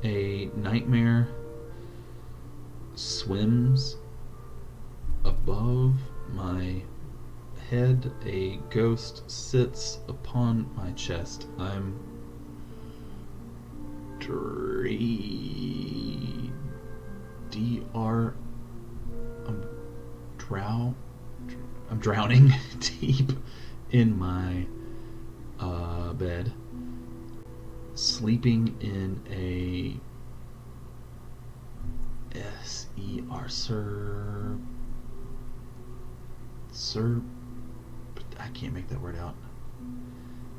A nightmare swims above my head. A ghost sits upon my chest. I'm I'm drowning deep in my bed, sleeping in a I can't make that word out.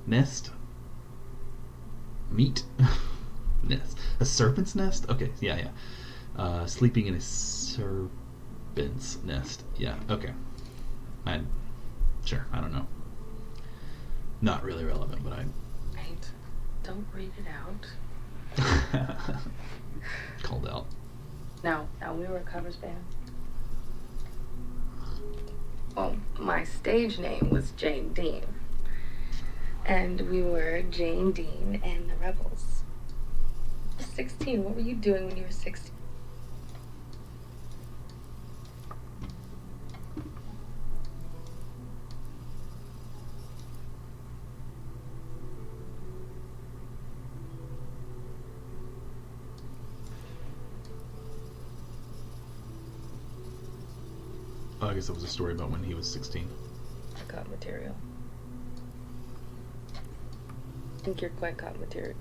Nest? Meat? Nest. A serpent's nest? Okay, yeah. Sleeping in a serpent's nest. Yeah, okay. Sure, I don't know. Not really relevant, but Right. Don't read it out. Called out. No, we were a covers band. Well, my stage name was Jane Dean. And we were Jane Dean and the Rebels. 16, what were you doing when you were 16? Oh, I guess that was a story about when he was 16. I got material. I think you're quite cop material.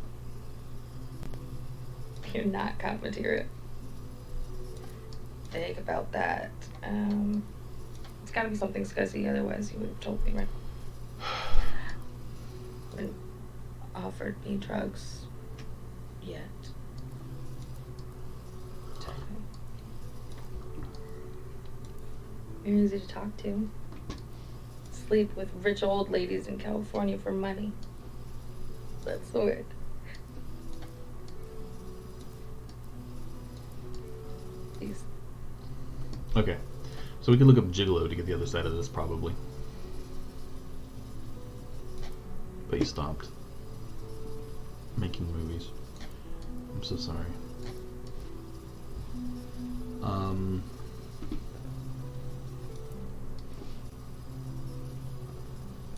You're not cop material. Think about that. It's gotta be something scuzzy, otherwise you would have told me, right? Haven't offered me drugs yet. You're easy to talk to. Sleep with rich old ladies in California for money. That's weird. Please. Okay. So we can look up Gigolo to get the other side of this, probably. But you stopped making movies. I'm so sorry.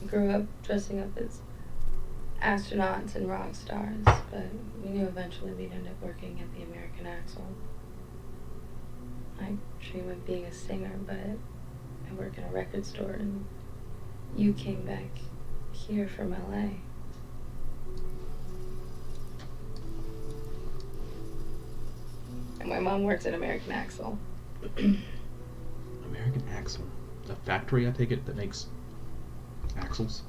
Grew up dressing up as astronauts and rock stars, but we knew eventually we'd end up working at the American Axle. I dream of being a singer, but I work in a record store, and you came back here from LA. And my mom works at American Axle. American Axle. A factory, I take it, that makes axles?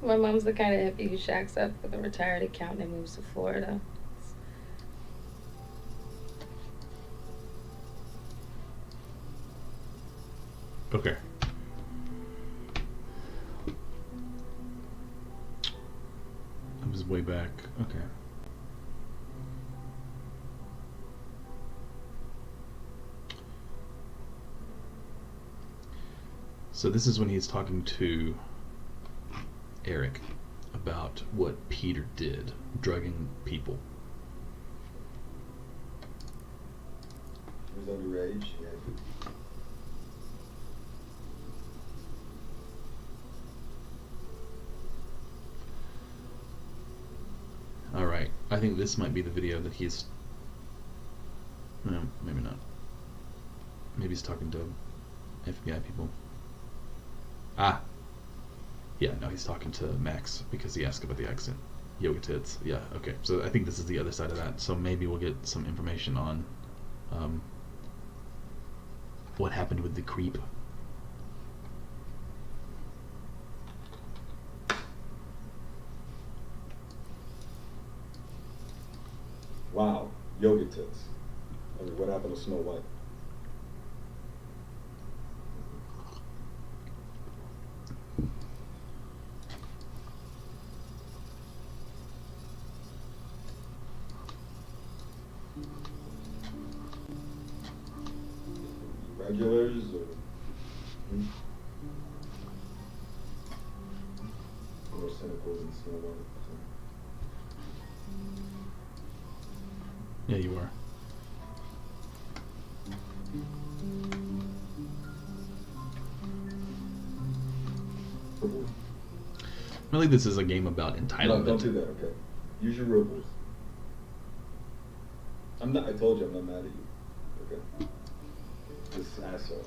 My mom's the kind of hippie who shacks up with a retired accountant and moves to Florida. Okay. That was way back. Okay. So this is when he's talking to Eric about what Peter did, drugging people. He was underage. He had to... Alright, I think this might be the video that he's... No, maybe not. Maybe he's talking to FBI people. Ah! Yeah, no, he's talking to Max because he asked about the accent. Yoga tits. Yeah, okay. So I think this is the other side of that. So maybe we'll get some information on what happened with the creep. Wow, yoga tits. I mean, what happened to Snow White? Regulars or more cynical than Snow White? Yeah, you are. I think this is a game about entitlement. No, don't do that, okay? Use your real voice. I'm not, I told you I'm not mad at you, okay? This asshole.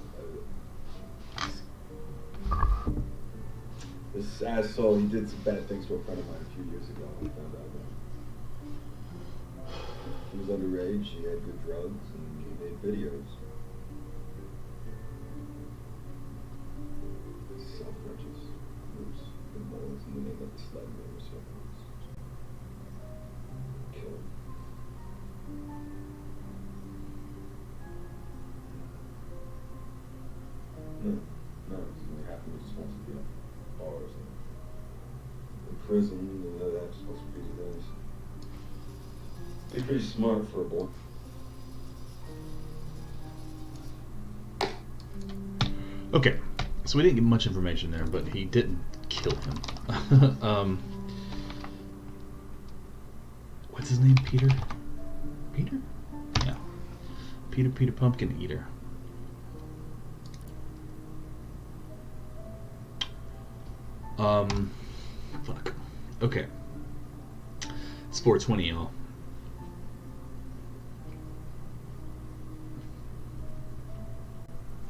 This asshole, he did some bad things to a friend of mine a few years ago. I found out about him. He was underage, he had good drugs, and he made videos. Self-righteous. Moves and moles in the name of the sled or something. Kill him. No, something happened. He's supposed to be at bars and in prison, and that's supposed to be this. He's pretty smart for a boy. Okay, so we didn't get much information there, but he didn't kill him. What's his name? Peter? Peter? Yeah. Peter Pumpkin Eater. Fuck. Okay. It's 420, y'all.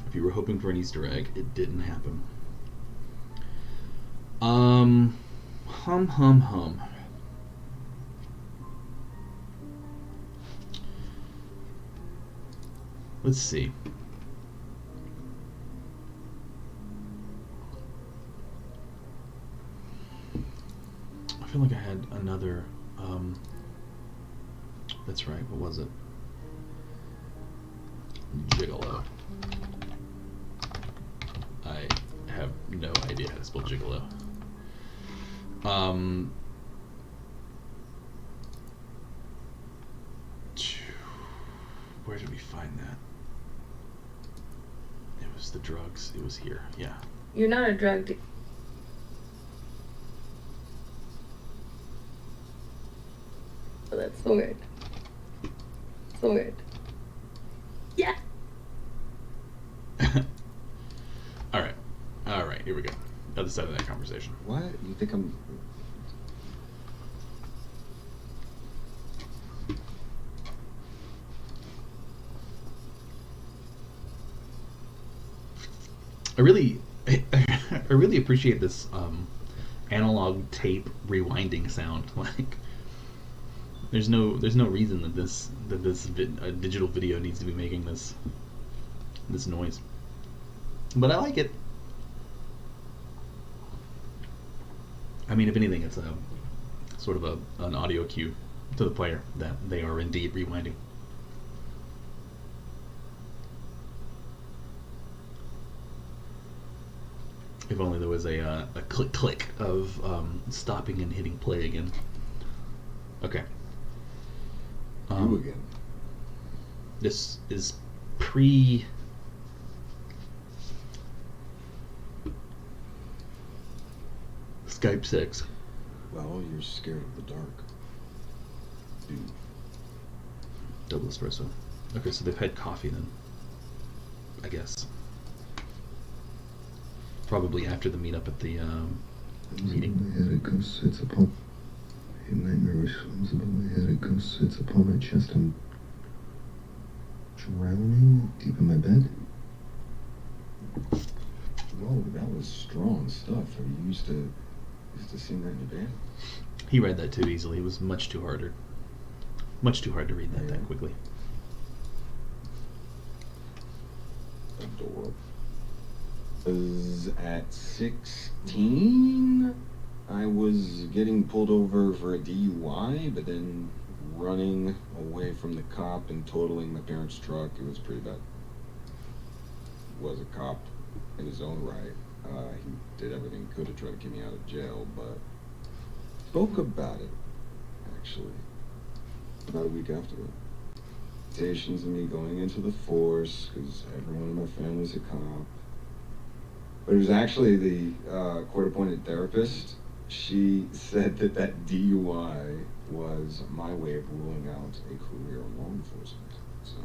If you were hoping for an Easter egg, it didn't happen. Hum. Let's see. I feel like I had another, that's right, what was it? Gigolo. Responsible Gigolo. Where did we find that? It was the drugs. It was here. Yeah. You're not a drug dealer. Oh, that's so weird. So weird. Yeah. All right. Here we go. Other side of that conversation. What? You think I'm... I really appreciate this analog tape rewinding sound. Like, there's no reason that this digital video needs to be making this noise, but I like it. I mean, if anything, it's a sort of an audio cue to the player that they are indeed rewinding. If only there was a click of stopping and hitting play again. Okay. You again. This is pre... Skype sex. Well, you're scared of the dark. Dude. Double espresso. Okay, so they've had coffee then. I guess. Probably after the meetup at the meeting. My head, it goes, sits upon a nightmare which swims above my head. It goes, sits upon my chest. I'm drowning deep in my bed. Whoa, that was strong stuff. Are you used to seeing that in your band? He read that too easily. It was much too hard to read that quickly. Adorable. At 16, I was getting pulled over for a DUI, but then running away from the cop and totaling my parents' truck. It was pretty bad. Was a cop in his own right. He did everything he could to try to get me out of jail, but spoke about it, actually, about a week afterward. Expectations of me going into the force, because everyone in my family's a cop. But it was actually the court-appointed therapist. She said that DUI was my way of ruling out a career in law enforcement. So,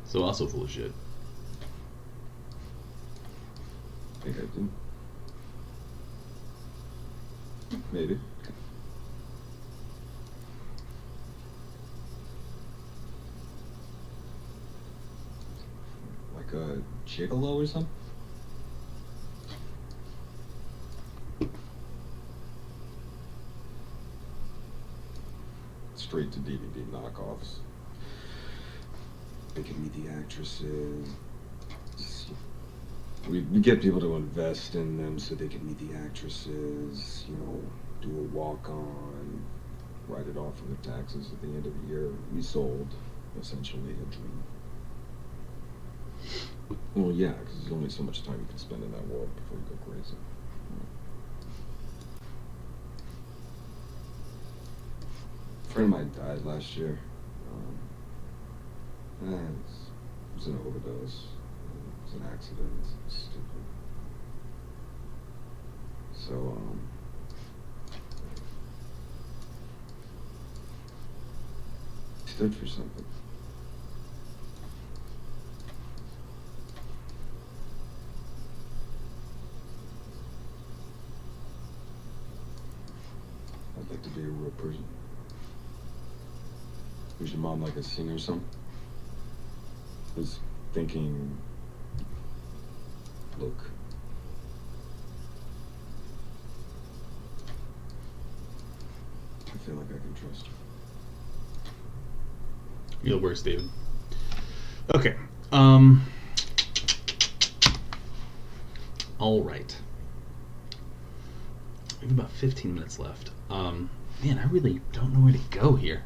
so also full of shit. I think I do. Maybe. Like a gigolo or something? Straight to DVD knockoffs. They can meet the actresses. We get people to invest in them so they can meet the actresses, you know, do a walk-on, write it off for their taxes at the end of the year. We sold, essentially, a dream. Well, yeah, because there's only so much time you can spend in that world before you go crazy. A friend of mine died last year. It was an overdose. It was an accident. It's stupid. So, stood for something. I'd like to be a real person. Was your mom like a singer or something? I was thinking, look. I feel like I can trust you. You're the worst, David. Okay. All right. We have about 15 minutes left. Man, I really don't know where to go here.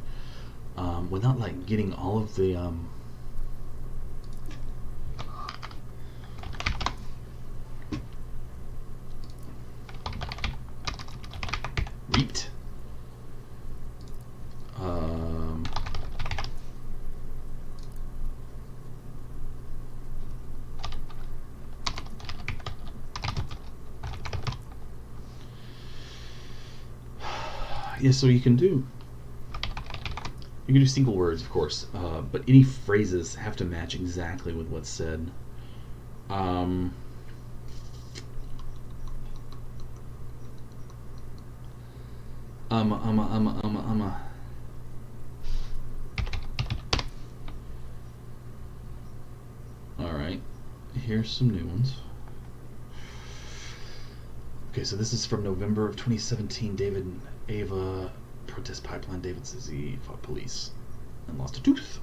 Without like getting all of the Yeah, so you can do single words, of course, but any phrases have to match exactly with what's said. All right, here's some new ones. Okay, so this is from November of 2017. David and Ava protest pipeline. David says he fought police and lost a tooth.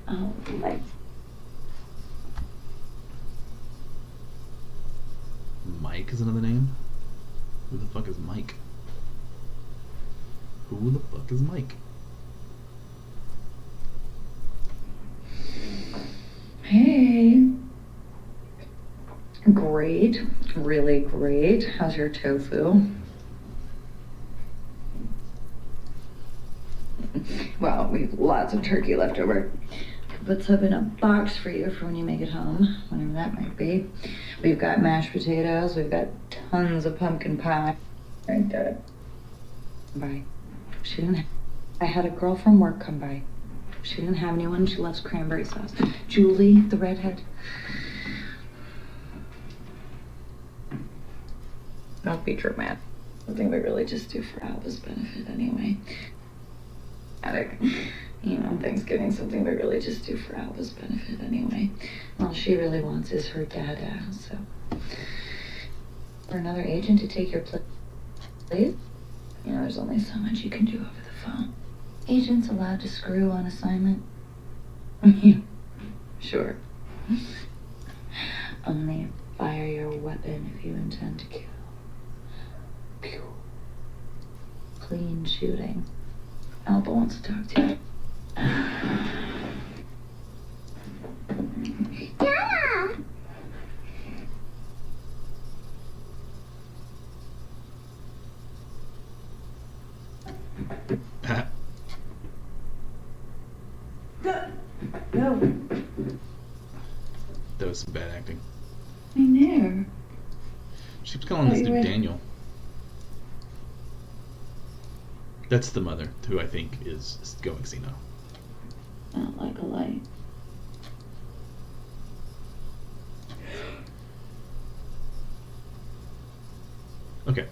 Oh, like. Mike is another name? Who the fuck is Mike? Who the fuck is Mike? Hey. Great. Really great. How's your tofu? Well, we have lots of turkey left over. Put some in a box for you for when you make it home, whenever that might be. We've got mashed potatoes. We've got tons of pumpkin pie. Right there. Bye. She didn't. I had a girl from work come by. She didn't have anyone. She loves cranberry sauce. Julie, the redhead. Don't be dramatic. Something we really just do for Alva's benefit anyway. You know, Thanksgiving, something we really just do for Alva's benefit anyway. All she really wants is her dada, so. For another agent to take your place, you know, there's only so much you can do over the phone. Agents allowed to screw on assignment? Sure. Only fire your weapon if you intend to kill. Pew. Clean shooting. Alba wants to talk to you. Dada! No. That was some bad acting. I'm there. She was calling this dude Daniel. That's the mother, who I think is going senile. Not like a light. Okay.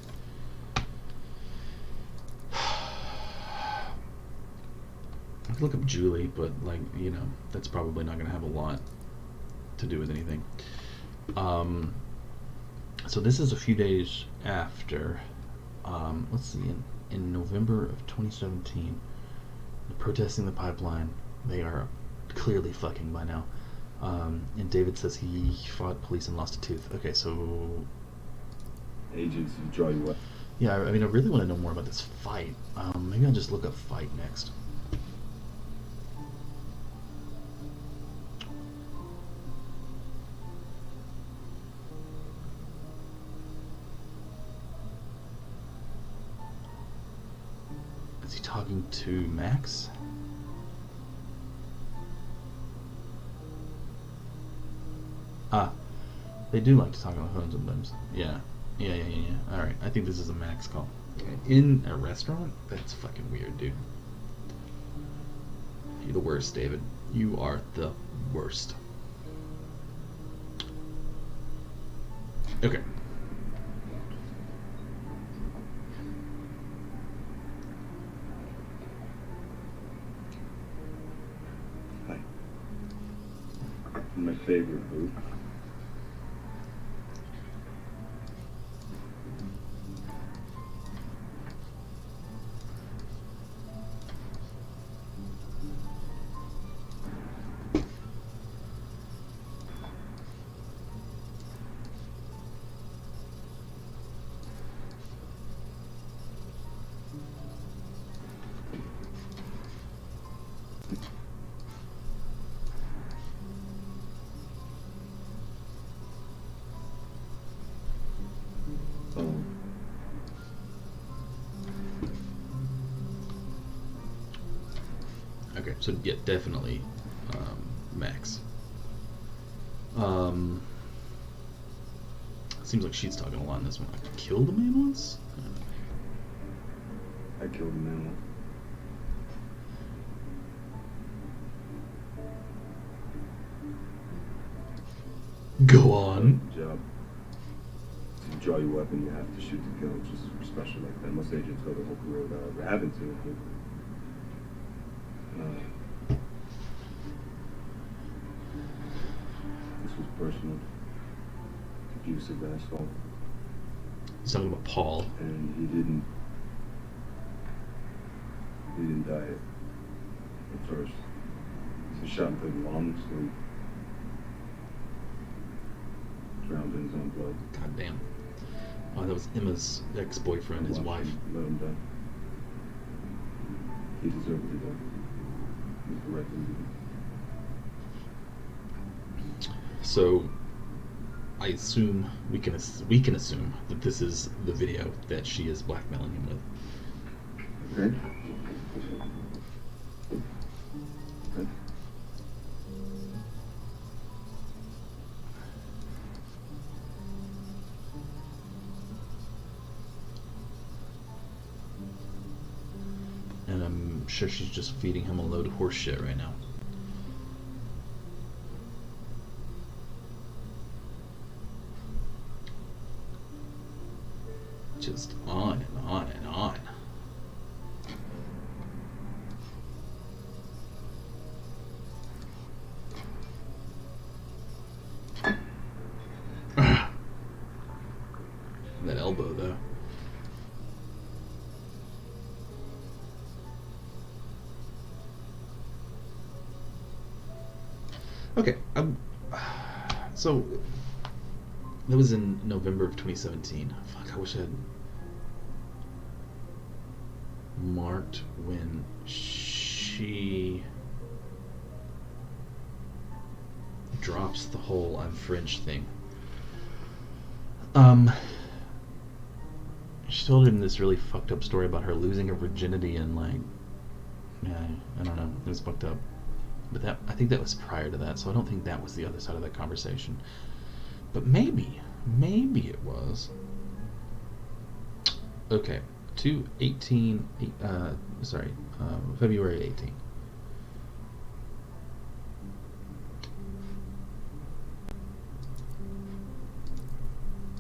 I could look up Julie, but like, you know, that's probably not going to have a lot to do with anything. So this is a few days after, let's see, in November of 2017, protesting the pipeline. They are clearly fucking by now. And David says he fought police and lost a tooth. Okay, so Agents who draw you up. yeah, I mean, I really want to know more about this fight. Maybe I'll just look up fight next. Is he talking to Max? Ah, they do like to talk on the phone sometimes. Yeah. Alright, I think this is a Max call. In a restaurant? That's fucking weird, dude. You're the worst, David. You are the worst. Okay. Hi. My favorite booth. Okay, so yeah, definitely Max. Seems like she's talking a lot in this one. I killed a man once? I killed an animal. Go on. Job. To draw your weapon, you have to shoot to kill, which is special like that. Most agents go their whole career without ever having to. This was personal, abusive asshole. He's talking about Paul. And he didn't die at first. He shot into the lungs and drowned in his own blood. God damn. Oh, that was Emma's ex-boyfriend, his wife. Let him die. He deserved to die. He was the right thing to do. So, I assume we can assume that this is the video that she is blackmailing him with. Okay. Okay. And I'm sure she's just feeding him a load of horse shit right now. Just on and on and on. That elbow, though. Okay, so that was in November of 2017. Fuck, I wish I had marked when she drops the whole "I'm French" thing. She told him this really fucked up story about her losing her virginity and like, yeah, I don't know, it was fucked up. But that, I think that was prior to that, so I don't think that was the other side of that conversation. But maybe it was. Okay, February 18.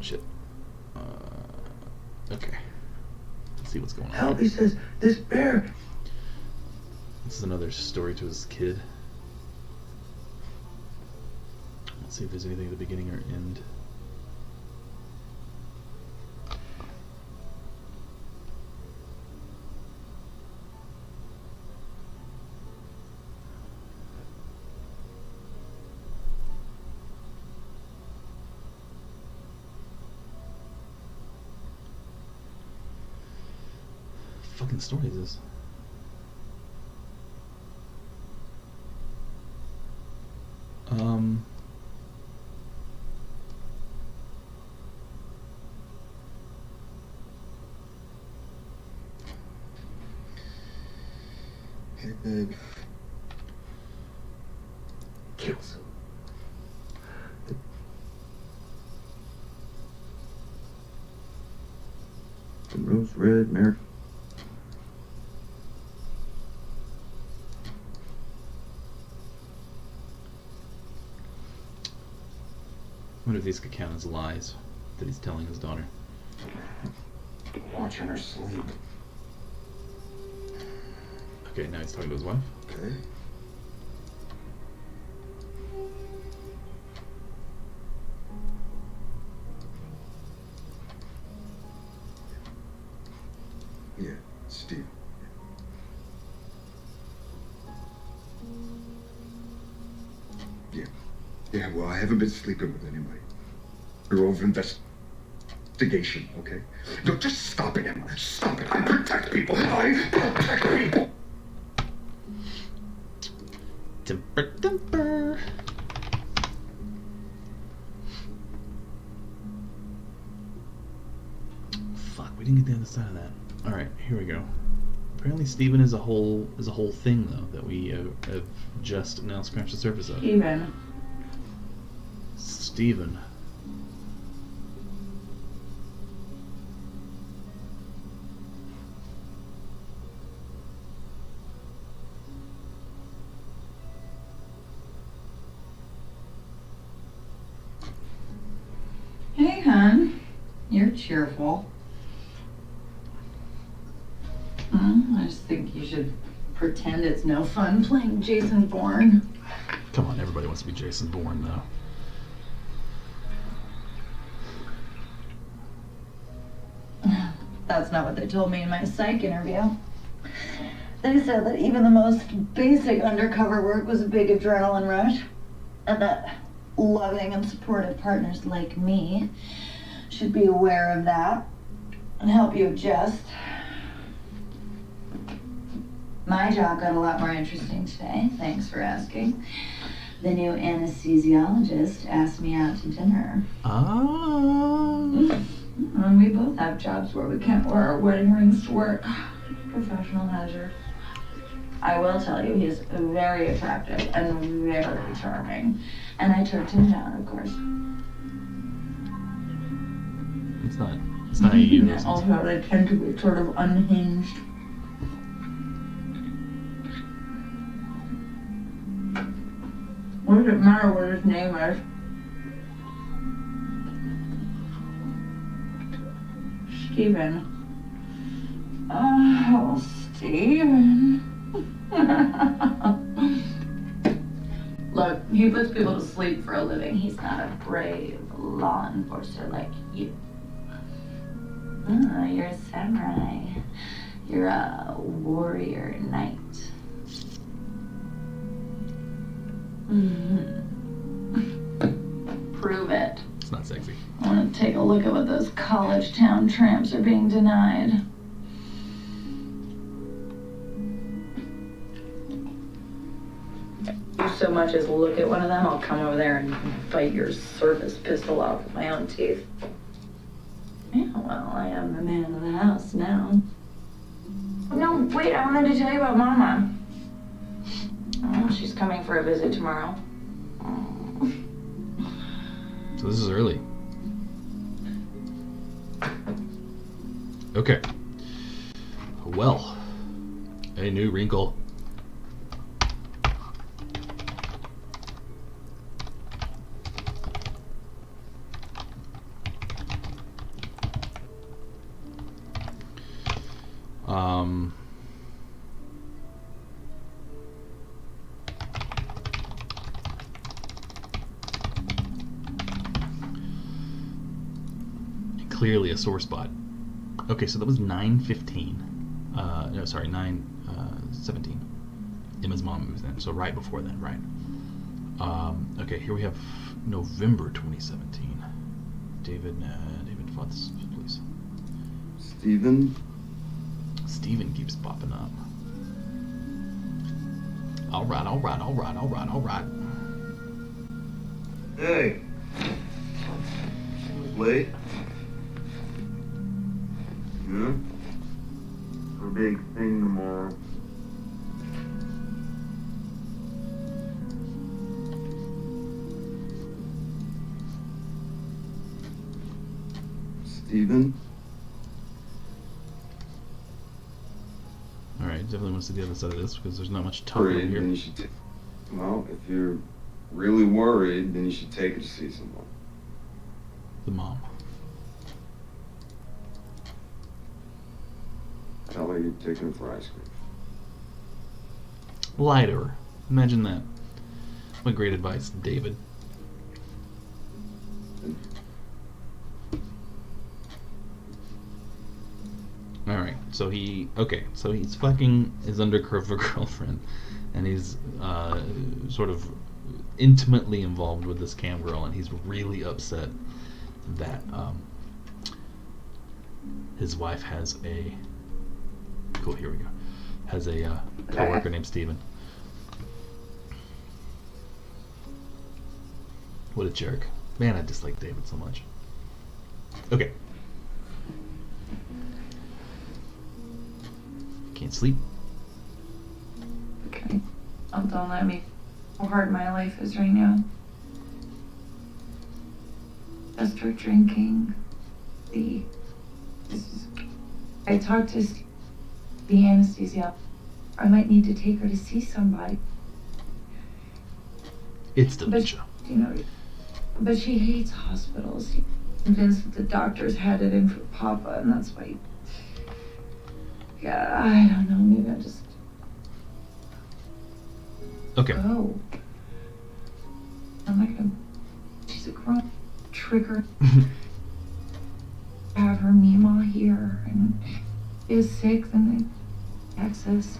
Shit. Okay. Let's see what's going on. Help, he says, this bear. This is another story to his kid. Let's see if there's anything at the beginning or end. What fucking story is this? Hey, babe. Kills him. The rose red Mary. I wonder if these could count as lies that he's telling his daughter. Watching her sleep. Okay, now he's talking to his wife. Okay. Yeah, Steve. Yeah. Yeah, well, I haven't been sleeping with anybody. You're over investigation, okay? No, just stop it, Emma. Stop it. I protect people. I protect people. Temper. Fuck, we didn't get the other side of that. All right, here we go. Apparently, Steven is a whole thing though that we have just now scratched the surface of. Steven. on. You're cheerful. I just think you should pretend it's no fun playing Jason Bourne. Come on, everybody wants to be Jason Bourne, though. That's not what they told me in my psych interview. They said that even the most basic undercover work was a big adrenaline rush, and that loving and supportive partners like me should be aware of that and help you adjust. My job got a lot more interesting today, thanks for asking. The new anesthesiologist asked me out to dinner. And we both have jobs where we can't wear our wedding rings to work. Professional hazard. I will tell you, he's very attractive and very charming. And I turned him down, of course. It's not you. Also, they tend to be sort of unhinged. What does it matter what his name is? Steven. Oh, Steven. Look, he puts people to sleep for a living. He's not a brave law enforcer like you. Oh, you're a samurai. You're a warrior knight. Prove it. It's not sexy. I want to take a look at what those college town tramps are being denied. If so much as look at one of them, I'll come over there and bite your service pistol off with my own teeth. Yeah, well, I am the man of the house now. No, wait, I wanted to tell you about Mama. Oh, she's coming for a visit tomorrow. So this is early. Okay. Well, a new wrinkle. Clearly a sore spot. Okay, so that was 9:15. No, sorry, 9:17. Emma's mom moves in, so right before then, right? Okay, here we have November 2017. David Fox, please. Steven keeps popping up. All right. Hey. Late? Yeah? For a big thing tomorrow. Steven? Alright, definitely wants to see the other side of this because there's not much talk over here. Then you should well, if you're really worried, then you should take her to see someone. The mom. Tell her you're taking her for ice cream. Lie to her. Imagine that. What great advice, David. Alright, so he's fucking his undercover girlfriend, and he's sort of intimately involved with this cam girl, and he's really upset that his wife has a coworker named Steven. What a jerk. Man, I dislike David so much. Okay. Can't sleep. Okay. Oh, don't let me how hard my life is right now. Just for drinking. I talked to the anesthesia. I might need to take her to see somebody. It's dementia. But she hates hospitals. convinced that the doctors had it in for Papa, and that's why. Yeah, I don't know. Maybe I'll just Okay. go. I'm not gonna. She's a grown trigger. Have her Mima here, and is sick, then they access.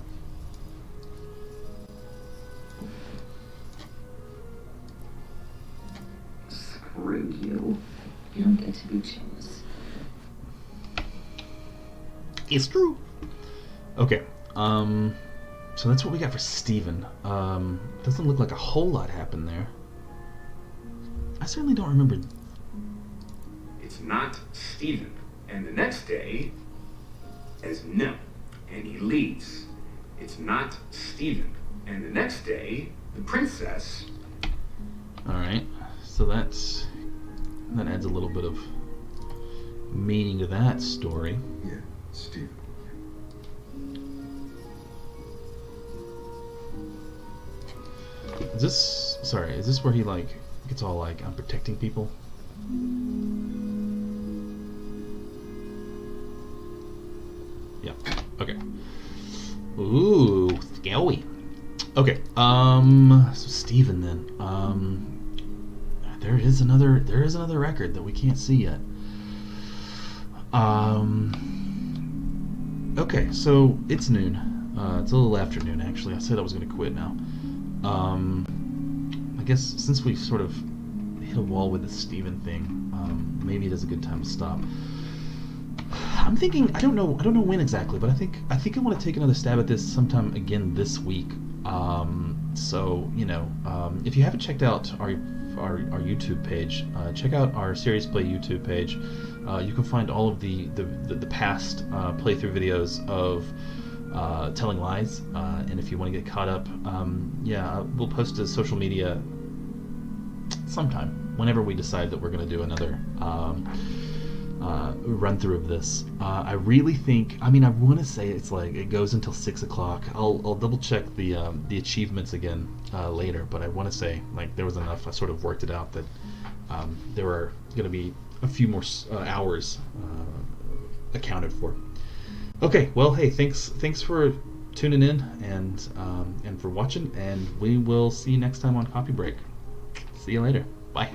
Screw you. You don't get to be jealous. It's true. Okay. So that's what we got for Steven. Doesn't look like a whole lot happened there. I certainly don't remember. It's not Stephen. And the next day, says no. And he leaves. It's not Stephen. And the next day, the princess. Alright. So that adds a little bit of meaning to that story. Yeah, Stephen. Is this where he like gets all like, I'm protecting people? Yeah. Okay. Ooh, scary. Okay. So Steven then. There is another record that we can't see yet. Okay, so it's noon. It's a little after noon actually. I said I was gonna quit now. I guess since we've sort of hit a wall with the Steven thing, maybe it is a good time to stop. I'm thinking, I don't know when exactly, but I think I want to take another stab at this sometime again this week. So if you haven't checked out our YouTube page, check out our Serious Play YouTube page. You can find all of the past playthrough videos of Telling Lies, and if you want to get caught up, we'll post to social media sometime whenever we decide that we're going to do another run through of this. I really think, I want to say it's like it goes until 6 o'clock. I'll double check the achievements again later, but I want to say like there was enough. I sort of worked it out that there were going to be a few more hours accounted for. Okay, well, hey, thanks for tuning in and for watching, and we will see you next time on Coffee Break. See you later. Bye.